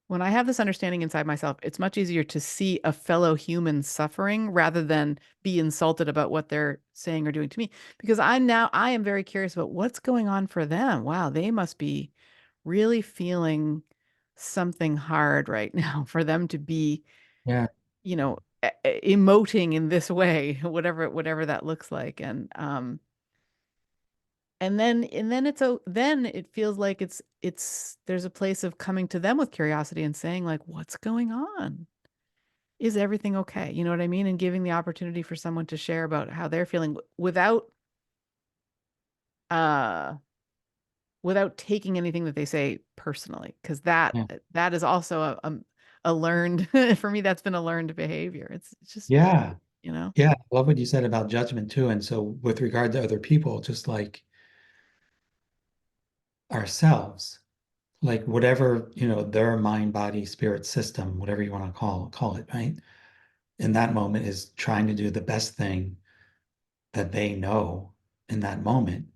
when I have this understanding inside myself, it's much easier to see a fellow human suffering rather than be insulted about what they're saying or doing to me. Because I am very curious about what's going on for them. Wow, they must be really feeling something hard right now for them to be, Yeah. emoting in this way, whatever that looks like. And then then it feels like it's there's a place of coming to them with curiosity and saying like, what's going on? Is everything okay? You know what I mean? And giving the opportunity for someone to share about how they're feeling without uh without taking anything that they say personally, because that Yeah. that is also a learned for me, that's been a learned behavior. It's just, Yeah. you know. Yeah. I love what you said about judgment too. And so with regard to other people, just like ourselves, like whatever, their mind, body, spirit system, whatever you want to call it, right? In that moment is trying to do the best thing that they know in that moment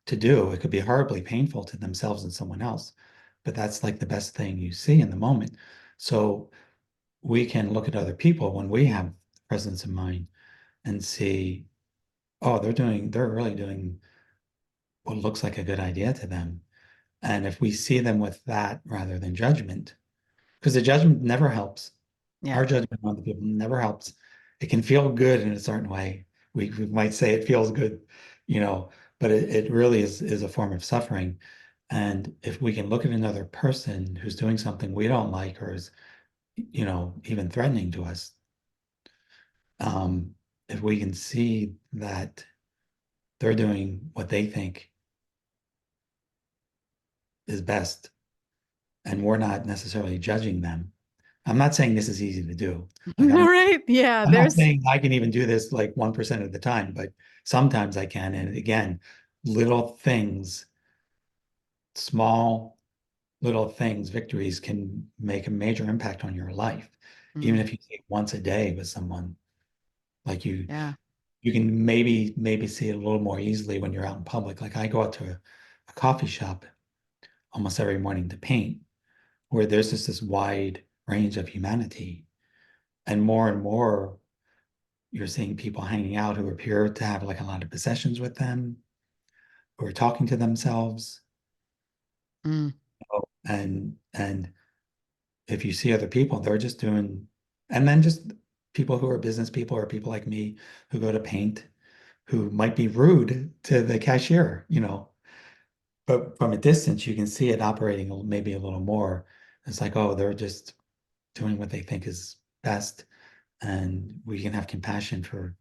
to do. It could be horribly painful to themselves and someone else, but that's like the best thing you see in the moment. So we can look at other people when we have presence of mind and see, oh, they're really doing what looks like a good idea to them. And if we see them with that rather than judgment, because the judgment never helps. Yeah. Our judgment on the people never helps. It can feel good in a certain way. We might say it feels good, you know, but it really is a form of suffering. And if we can look at another person who's doing something we don't like or is, even threatening to us, um, if we can see that they're doing what they think is best and we're not necessarily judging them. I'm not saying this is easy to do. Like All right. Yeah, I'm not there's saying I can even do this like 1% of the time, but sometimes I can. And again, little things, small little things, victories can make a major impact on your life. Even mm, if you say once a day with someone, like yeah. you can maybe see it a little more easily when you're out in public. Like I go out to a coffee shop almost every morning to paint, where there's just this wide range of humanity. And more, you're seeing people hanging out who appear to have like a lot of possessions with them, who are talking to themselves. Mm, And if you see other people, they're just doing, and then just people who are business people or people like me who go to paint, who might be rude to the cashier, but from a distance, you can see it operating maybe a little more. It's like, oh, they're just doing what they think is best. And we can have compassion for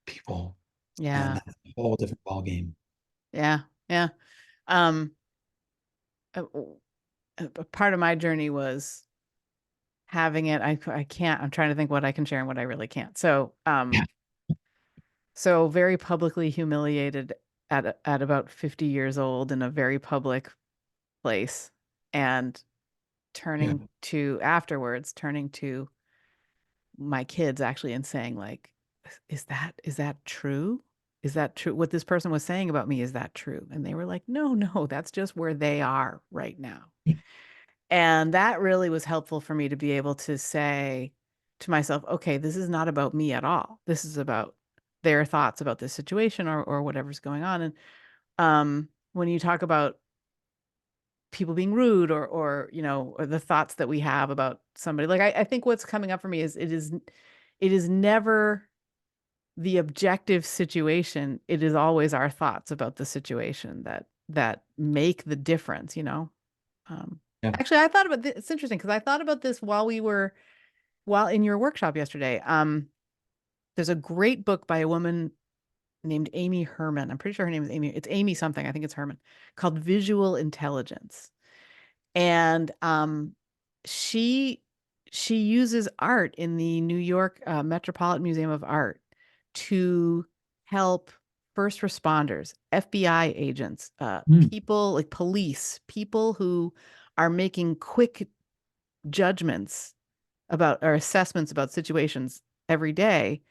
people. And yeah. that's a whole different ballgame. Yeah. Yeah. Um, a part of my journey was having it. I can't, I'm trying to think what I can share and what I really can't. Yeah. So very publicly humiliated at about 50 years old in a very public place, and Yeah. turning to my kids actually and saying like, is that true? Is that true? What this person was saying about me, is that true? And they were like, no, no, that's just where they are right now. And that really was helpful for me to be able to say to myself, okay, this is not about me at all. This is about their thoughts about this situation, or whatever's going on. And when you talk about people being rude, or the thoughts that we have about somebody, like I think what's coming up for me is it is never the objective situation. It is always our thoughts about the situation that make the difference. Um, Yeah. Actually, I thought about this. It's interesting because I thought about this while in your workshop yesterday. There's a great book by a woman named Amy Herman. I'm pretty sure her name is Amy. It's Amy something. I think it's Herman, called Visual Intelligence. And she she uses art in the New York Metropolitan Museum of Art to help first responders, FBI agents, Mm. people like police, people who are making quick judgments about or assessments about situations every day,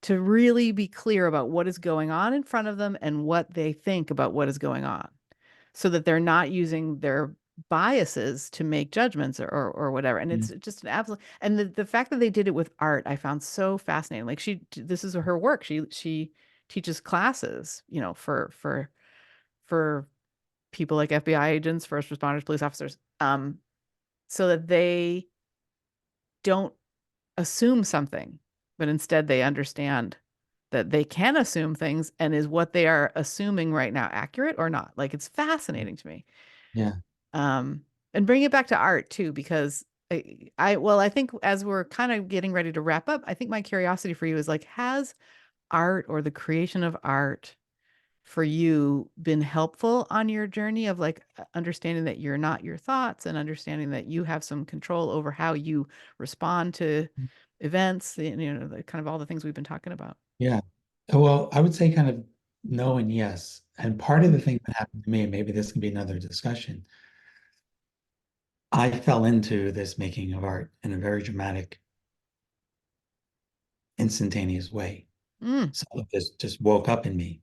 to really be clear about what is going on in front of them and what they think about what is going on, so that they're not using their biases to make judgments or whatever. And Yeah. it's just an absolute, and the fact that they did it with art, I found so fascinating. Like this is her work. She teaches classes, for people like FBI agents, first responders, police officers, so that they don't assume something, but instead they understand that they can assume things, and is what they are assuming right now accurate or not? Like, it's fascinating to me. Yeah. Um, and bring it back to art too, because I think as we're kind of getting ready to wrap up, I think my curiosity for you is like, has art or the creation of art for you been helpful on your journey of like understanding that you're not your thoughts and understanding that you have some control over how you respond to events, the kind of all the things we've been talking about? Yeah. Well, I would say kind of no and yes. And part of Mm. the thing that happened to me, and maybe this can be another discussion, I fell into this making of art in a very dramatic, instantaneous way. Mm. So this just woke up in me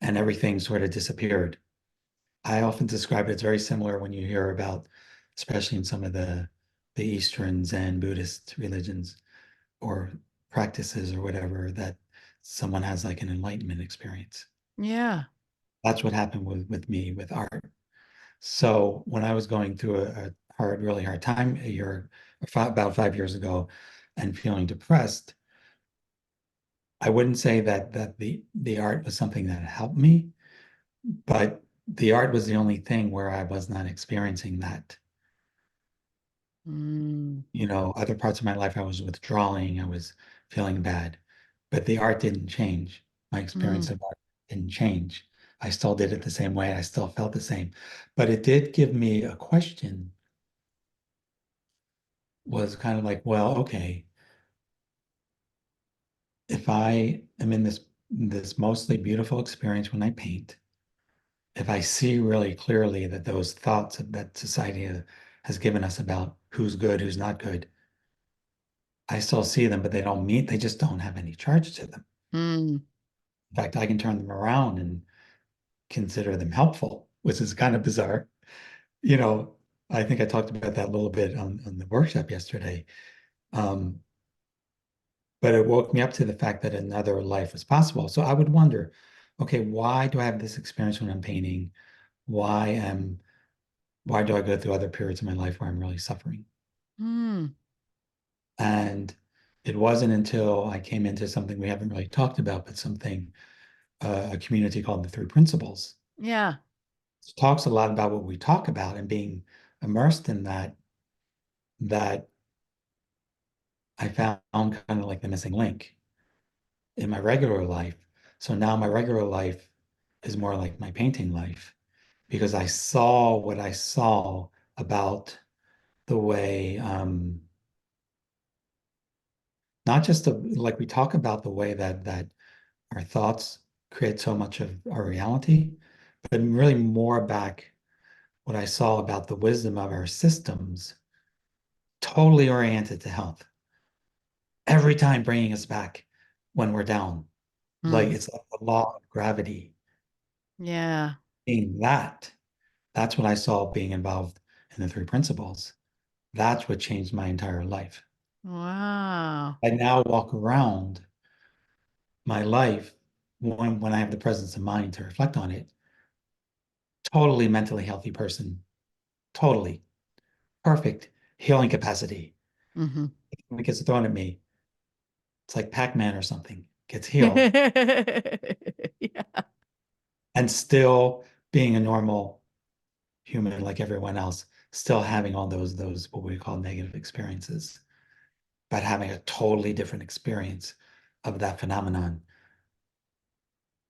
and everything sort of disappeared. I often describe it as very similar when you hear about, especially in some of the Eastern Zen Buddhist religions or practices or whatever, that someone has like an enlightenment experience. Yeah. That's what happened with me with art. So when I was going through a hard, really hard time a year, about 5 years ago, and feeling depressed, I wouldn't say that the art was something that helped me, but the art was the only thing where I was not experiencing that. Mm. Other parts of my life I was withdrawing, I was feeling bad, but the art didn't change. My experience Mm. of art didn't change. I still did it the same way. I still felt the same, but it did give me a question, was kind of like, well, okay, if I am in this mostly beautiful experience when I paint, if I see really clearly that those thoughts that society has given us about who's good, who's not good, I still see them, but they just don't have any charge to them. Mm. In fact, I can turn them around and consider them helpful, which is kind of bizarre. You know, I think I talked about that a little bit on the workshop yesterday. Um, but it woke me up to the fact that another life was possible. So I would wonder, okay, why do I have this experience when I'm painting? Why am why do I go through other periods of my life where I'm really suffering? Mm. And it wasn't until I came into something we haven't really talked about, but something a community called the Three Principles. Yeah. It talks a lot about what we talk about and being immersed in that I found kind of like the missing link in my regular life. So now my regular life is more like my painting life because I saw what I saw about the way, not just like we talk about the way that our thoughts create so much of our reality, but really more back what I saw about the wisdom of our systems, totally oriented to health, every time bringing us back when we're down. Like Mm. it's like the law of gravity Yeah. being that. That's what I saw being involved in the three principles. That's what changed my entire life. Wow. I now walk around my life when I have the presence of mind to reflect on it, totally mentally healthy person, totally perfect healing capacity. Hmm. When it gets thrown at me, it's like Pac-Man or something, gets healed, Yeah. and still being a normal human like everyone else, still having all those what we call negative experiences, but having a totally different experience of that phenomenon.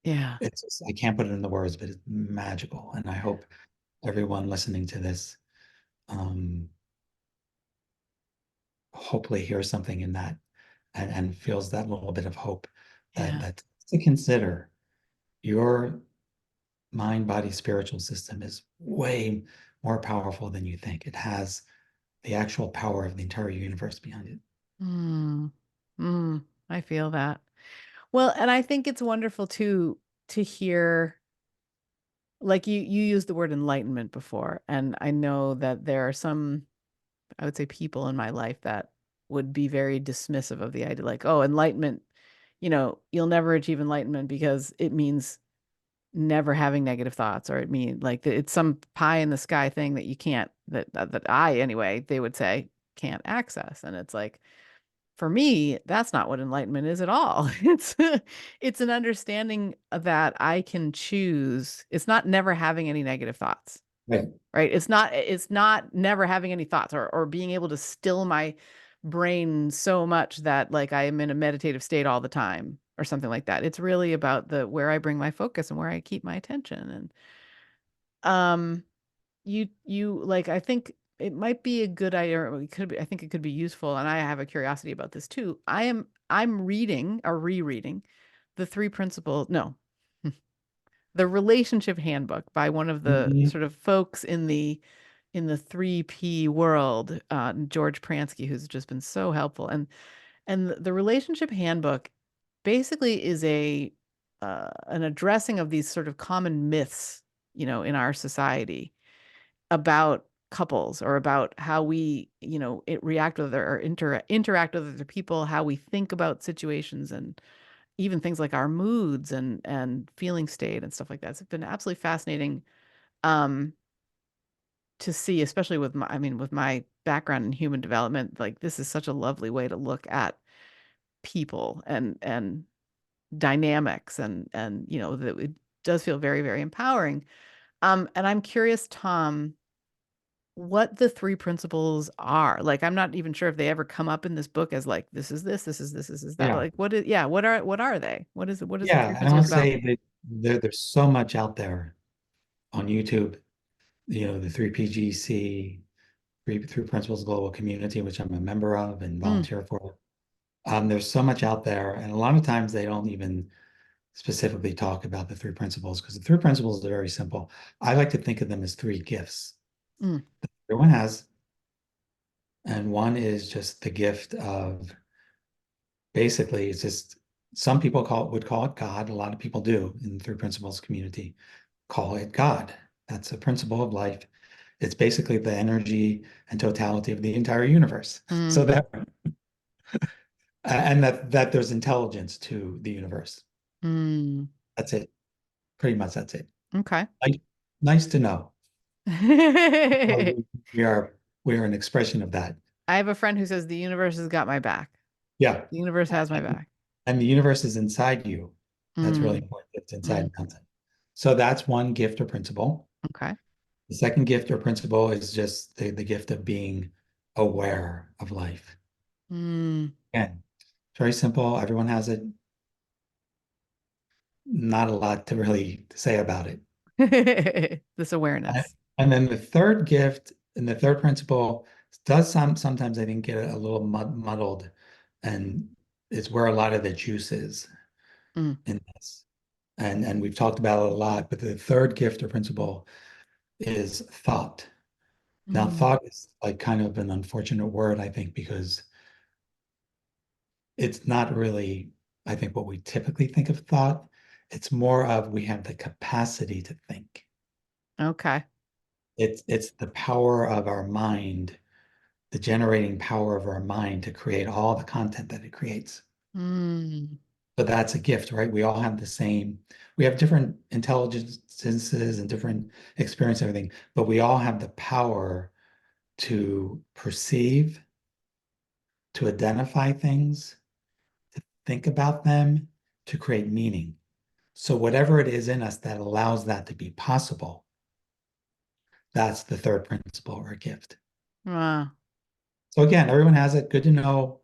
Yeah. It's just, I can't put it in the words, but it's magical. And I hope everyone listening to this um, hopefully hears something in that and feels that little bit of hope that Yeah. that to consider your mind, body, spiritual system is way more powerful than you think. It has the actual power of the entire universe behind it. Mm. Mm. I feel that. Well, and I think it's wonderful too to hear, like you used the word enlightenment before, and I know that there are some, I would say, people in my life that would be very dismissive of the idea, like, oh, enlightenment, you'll never achieve enlightenment because it means never having negative thoughts, or it means like it's some pie in the sky thing that you can't, that I anyway, they would say, can't access. And it's like, for me, that's not what enlightenment is at all. It's an understanding that I can choose. It's not never having any negative thoughts, Right. right? It's not never having any thoughts, or being able to still my brain so much that like I am in a meditative state all the time. or something like that. It's really about the where I bring my focus and where I keep my attention. And um you like I think it might be a good idea, or it could be, I think it could be useful, and I have a curiosity about this too. I'm reading or rereading the three principles, no, the relationship handbook by one of the Mhm. sort of folks in the 3P world, George Pransky, who's just been so helpful. And the relationship handbook basically is a an addressing of these sort of common myths, in our society about couples or about how we, react with or interact with other people, how we think about situations, and even things like our moods and feeling state and stuff like that. It's been absolutely fascinating um, to see, especially with with my background in human development. Like this is such a lovely way to look at people and dynamics and that it does feel very, very empowering. And I'm curious, Tom, what the three principles are. Like, I'm not even sure if they ever come up in this book as like, this is this, this is this, this is that. Yeah. Like, yeah, what are they? What is the three Yeah. And I principles would about? say that there's so much out there on YouTube, the 3PGC, Three Principles Global Community, which I'm a member of and Mm, volunteer for. There's so much out there. And a lot of times they don't even specifically talk about the three principles because the three principles are very simple. I like to think of them as three gifts. mm, Everyone has, and one is just the gift of basically it's just some people would call it God. A lot of people do in the three principles community call it God. That's a principle of life. It's basically the energy and totality of the entire universe. mm, So that and that there's intelligence to the universe. mm. That's it. Pretty much that's it. Okay. Nice, nice to know. Uh, I we, we are we are an expression of that. have a friend who says the universe has got my back. Yeah. The universe has my And, back. and the universe is inside you. That's really Mm, important. It's inside mm, and outside. So that's one gift or principle. okay. The second gift or principle is just the gift of being aware of life. Mm. Again, very simple. Everyone has it. Not a lot to really say about it. This I- awareness. And then the third gift and the third principle does sometimes I think get a little muddled, and it's where a lot of the juice is Mm, in this. And we've talked about it a lot, but the third gift or principle is thought. Now, mm. thought is like kind of an unfortunate word, I think, because it's not really, I think, what we typically think of thought. It's more of we have the capacity to think. Okay. It's the power of our mind, the generating power of our mind to create all the content that it creates. Mm, So that's a gift, right? We all have the same, we have different intelligences and different experience, and everything, but we all have the power to perceive, to identify things, to think about them, to create meaning. So whatever it is in us that allows that to be possible, that's the third principle or gift. wow. So again, everyone has it. Good to know.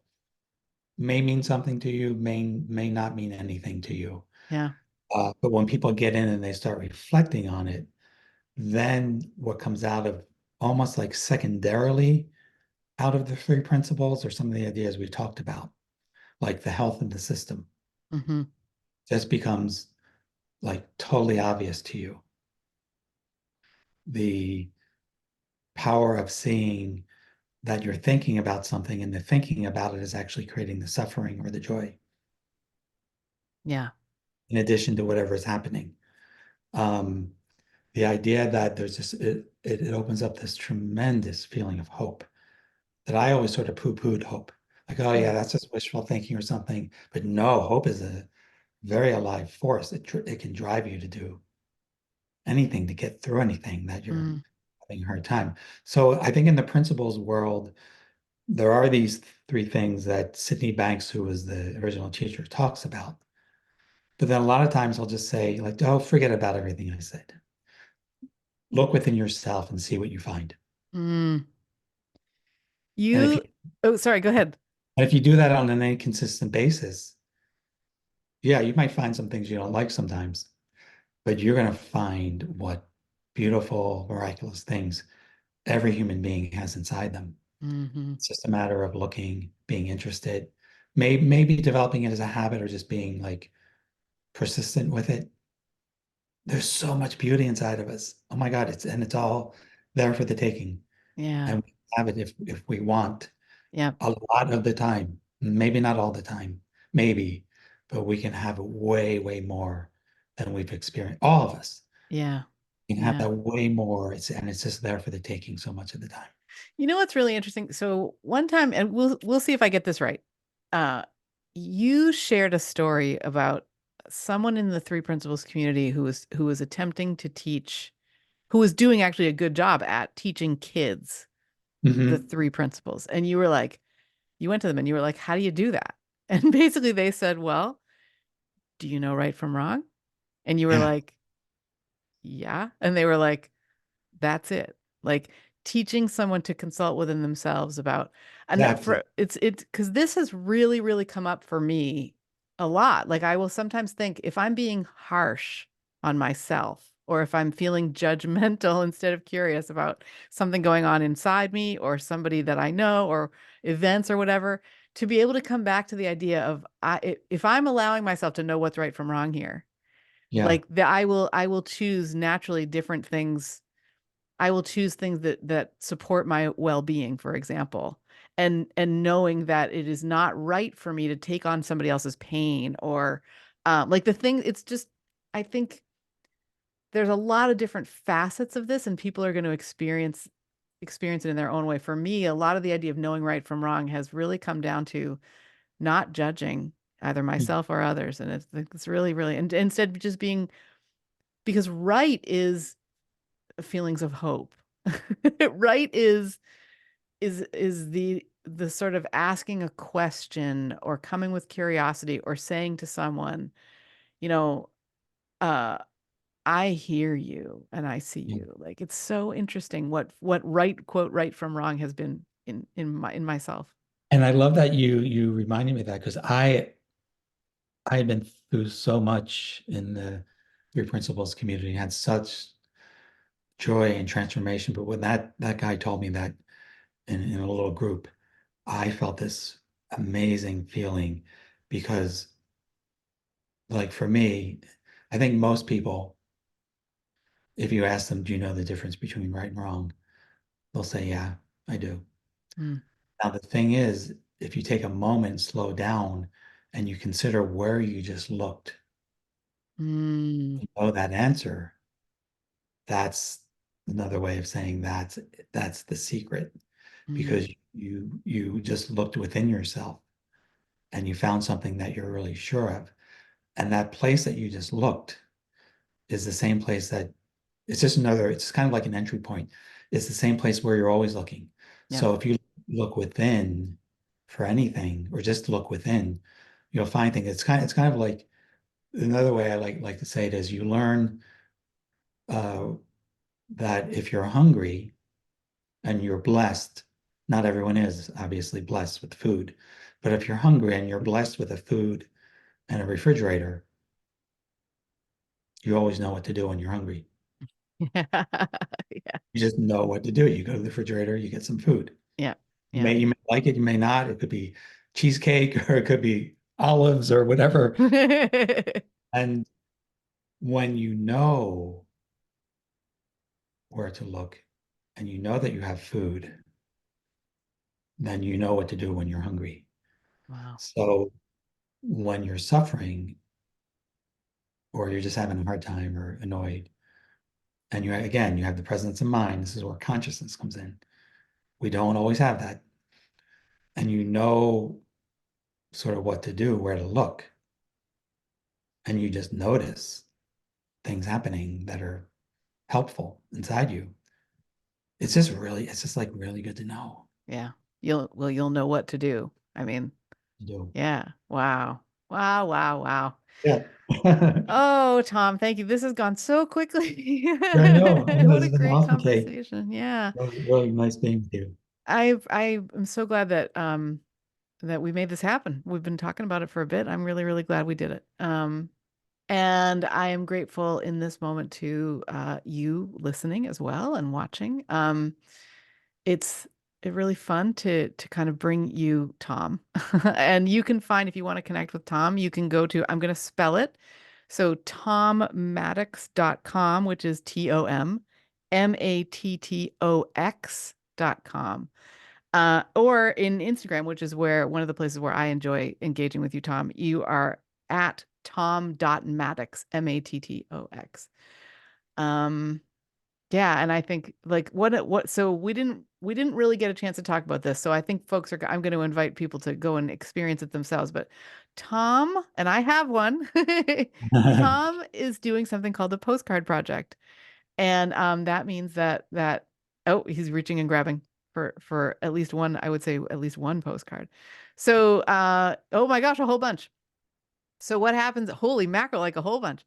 May mean something to you, may not mean anything to you. Yeah. But when people get in and they start reflecting on it, then what comes out of almost like secondarily out of the three principles are some of the ideas we talked about, like the health of the system, Hmm. just becomes like totally obvious to you. The power of seeing that you're thinking about something and the thinking about it is actually creating the suffering or the joy Yeah. in addition to whatever is happening. Um, the idea that there's this, it opens up this tremendous feeling of hope that I always sort of poo-pooed hope. Like, oh yeah, Mm, that's just wishful thinking or something. But no, hope is a very alive force. It can drive you to do anything to get through anything that you're mm, having a hard time. So I think in the principles world, there are these three things that Sydney Banks, who was the original teacher, talks about. But then a lot of times I'll just say, like, oh, forget about everything I said. Look within yourself and see what you find. mm. And if You, you oh, sorry, go ahead. and if you do that on an inconsistent basis, yeah, you might find some things you don't like sometimes, but you're going to find what beautiful, miraculous things every human being has inside them. Hmm. It's just a matter of looking, being interested, maybe developing it as a habit or just being like persistent with it. There's so much beauty inside of us. Oh my God, it's all there for the taking. Yeah. And we have it if we want Yeah. a lot of the time. Maybe not all the time, maybe, but we can have way, way more than we've experienced. All of us Yeah. can have Yeah. that way more. It's just there for the taking so much of the time. You know what's really interesting? So one time, and we'll see if I get this right. Uh, you shared a story about someone in the Three Principles community who was attempting to teach, who was doing actually a good job at teaching kids the Hmm. three principles. And you were like, you went to them and you were like, how do you do that? And basically they said, well, do you know right from wrong? And you were Yeah, like, yeah. And they were like, that's it. Like teaching someone to consult within themselves about, and exactly. for it's because this has really, really come up for me a lot. Like I will sometimes think if I'm being harsh on myself or if I'm feeling judgmental instead of curious about something going on inside me or somebody that I know or events or whatever, to be able to come back to the idea of if I'm allowing myself to know what's right from wrong here, Yeah, like that I will choose naturally different things. I will choose things that support my well-being, for example. And knowing that it is not right for me to take on somebody else's pain or like the thing, it's just I think there's a lot of different facets of this and people are going to experience it in their own way. For me, a lot of the idea of knowing right from wrong has really come down to not judging either myself or others. And it's really, really, and instead just being, because right is feelings of hope. Right is the sort of asking a question or coming with curiosity or saying to someone, you know, uh, I hear you and I see yeah. you. Like it's so interesting what right quote right from wrong has been in myself. And I love that you reminded me of that because I had been through so much in the Three Principles community, had such joy and transformation. But when that guy told me that in a little group, I felt this amazing feeling because, like for me, I think most people, if you ask them, do you know the difference between right and wrong? They'll say, yeah, I do. Mm. Now, the thing is, if you take a moment, slow down, and you consider where you just looked, Mm. you know that answer, that's another way of saying that's the secret Mm. because you just looked within yourself and you found something that you're really sure of. And that place that you just looked is the same place that it's just another, it's kind of like an entry point. It's the same place where you're always looking. Yep. So if you look within for anything or just look within, you'll find things. It's kind of like another way I like to say it is you learn uh, that if you're hungry and you're blessed, not everyone is obviously blessed with food, but if you're hungry and you're blessed with a food and a refrigerator, you always know what to do when you're hungry. Yeah. Yeah. You just know what to do. You go to the refrigerator, you get some food. Yeah. You may like it, you may not. It could be cheesecake or it could be olives or whatever. Yeah. And when you know where to look and you know that you have food, then you know what to do when you're hungry. Wow. So when you're suffering or you're just having a hard time or annoyed, and you have the presence of mind, this is where consciousness comes in. We don't always have that. And you know sort of what to do, where to look, and you just notice things happening that are helpful inside you. It's just like really good to know. Yeah. You'll know what to do. I mean, To do. yeah. Wow. Wow, wow, wow. Yeah. Oh, Tom, thank you. This has gone so quickly. Yeah, I know. I know. What This a has been great awesome, Kate. conversation. Yeah. It was really nice being with you. I am so glad that that we made this happen. We've been talking about it for a bit. I'm really, really glad we did it. And I am grateful in this moment to you listening as well and watching. It's really fun to kind of bring you Tom. And you can find, if you want to connect with Tom, you can go to, I'm going to spell it. So tommattox.com, which is TOMMATTOX.com. Or in Instagram, which is where one of the places where I enjoy engaging with you, Tom. You are at tom.mattox, Mattox. Um, yeah, and I think like what so we didn't really get a chance to talk about this. So I think I'm going to invite people to go and experience it themselves. But Tom, and I have one. Tom is doing something called the Postcard Project. And that means that oh, he's reaching and grabbing for at least one, I would say at least one postcard. So oh my gosh, a whole bunch. So what happens? Holy mackerel, like a whole bunch.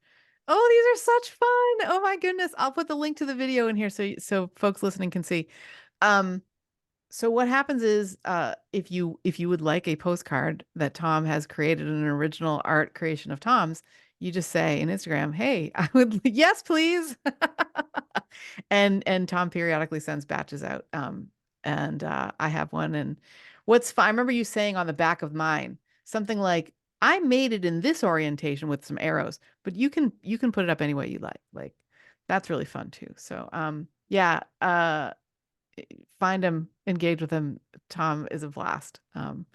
Oh, these are such fun. Oh my goodness. I'll put the link to the video in here so folks listening can see. Um, so what happens is if you would like a postcard that Tom has created an original art creation of Tom's, you just say in Instagram, "Hey, I would yes, please." And Tom periodically sends batches out. And I have one. And what's fun, I remember you saying on the back of mine something like, "I made it in this orientation with some arrows, but you can put it up any way you like." Like that's really fun too. So yeah, find him, engage with him. Tom is a blast. Oh,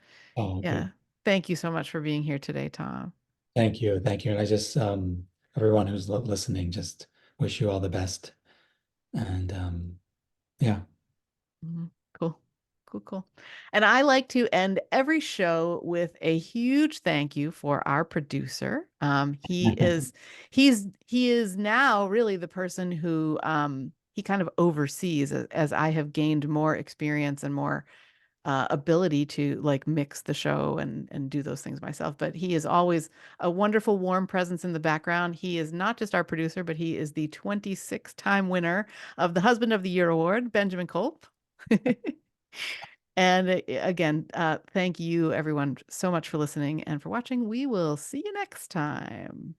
Yeah. good. Thank you so much for being here today, Tom. Thank you. Thank you. And I just, everyone who's listening, just wish you all the best. And yeah. Mhm. Cool. Cool, cool. And I like to end every show with a huge thank you for our producer. He is now really the person who he kind of oversees as I have gained more experience and more ability to like mix the show and do those things myself. But he is always a wonderful, warm presence in the background. He is not just our producer, but he is the 26-time winner of the Husband of the Year award, Benjamin Kolp. And again, thank you everyone so much for listening and for watching. We will see you next time.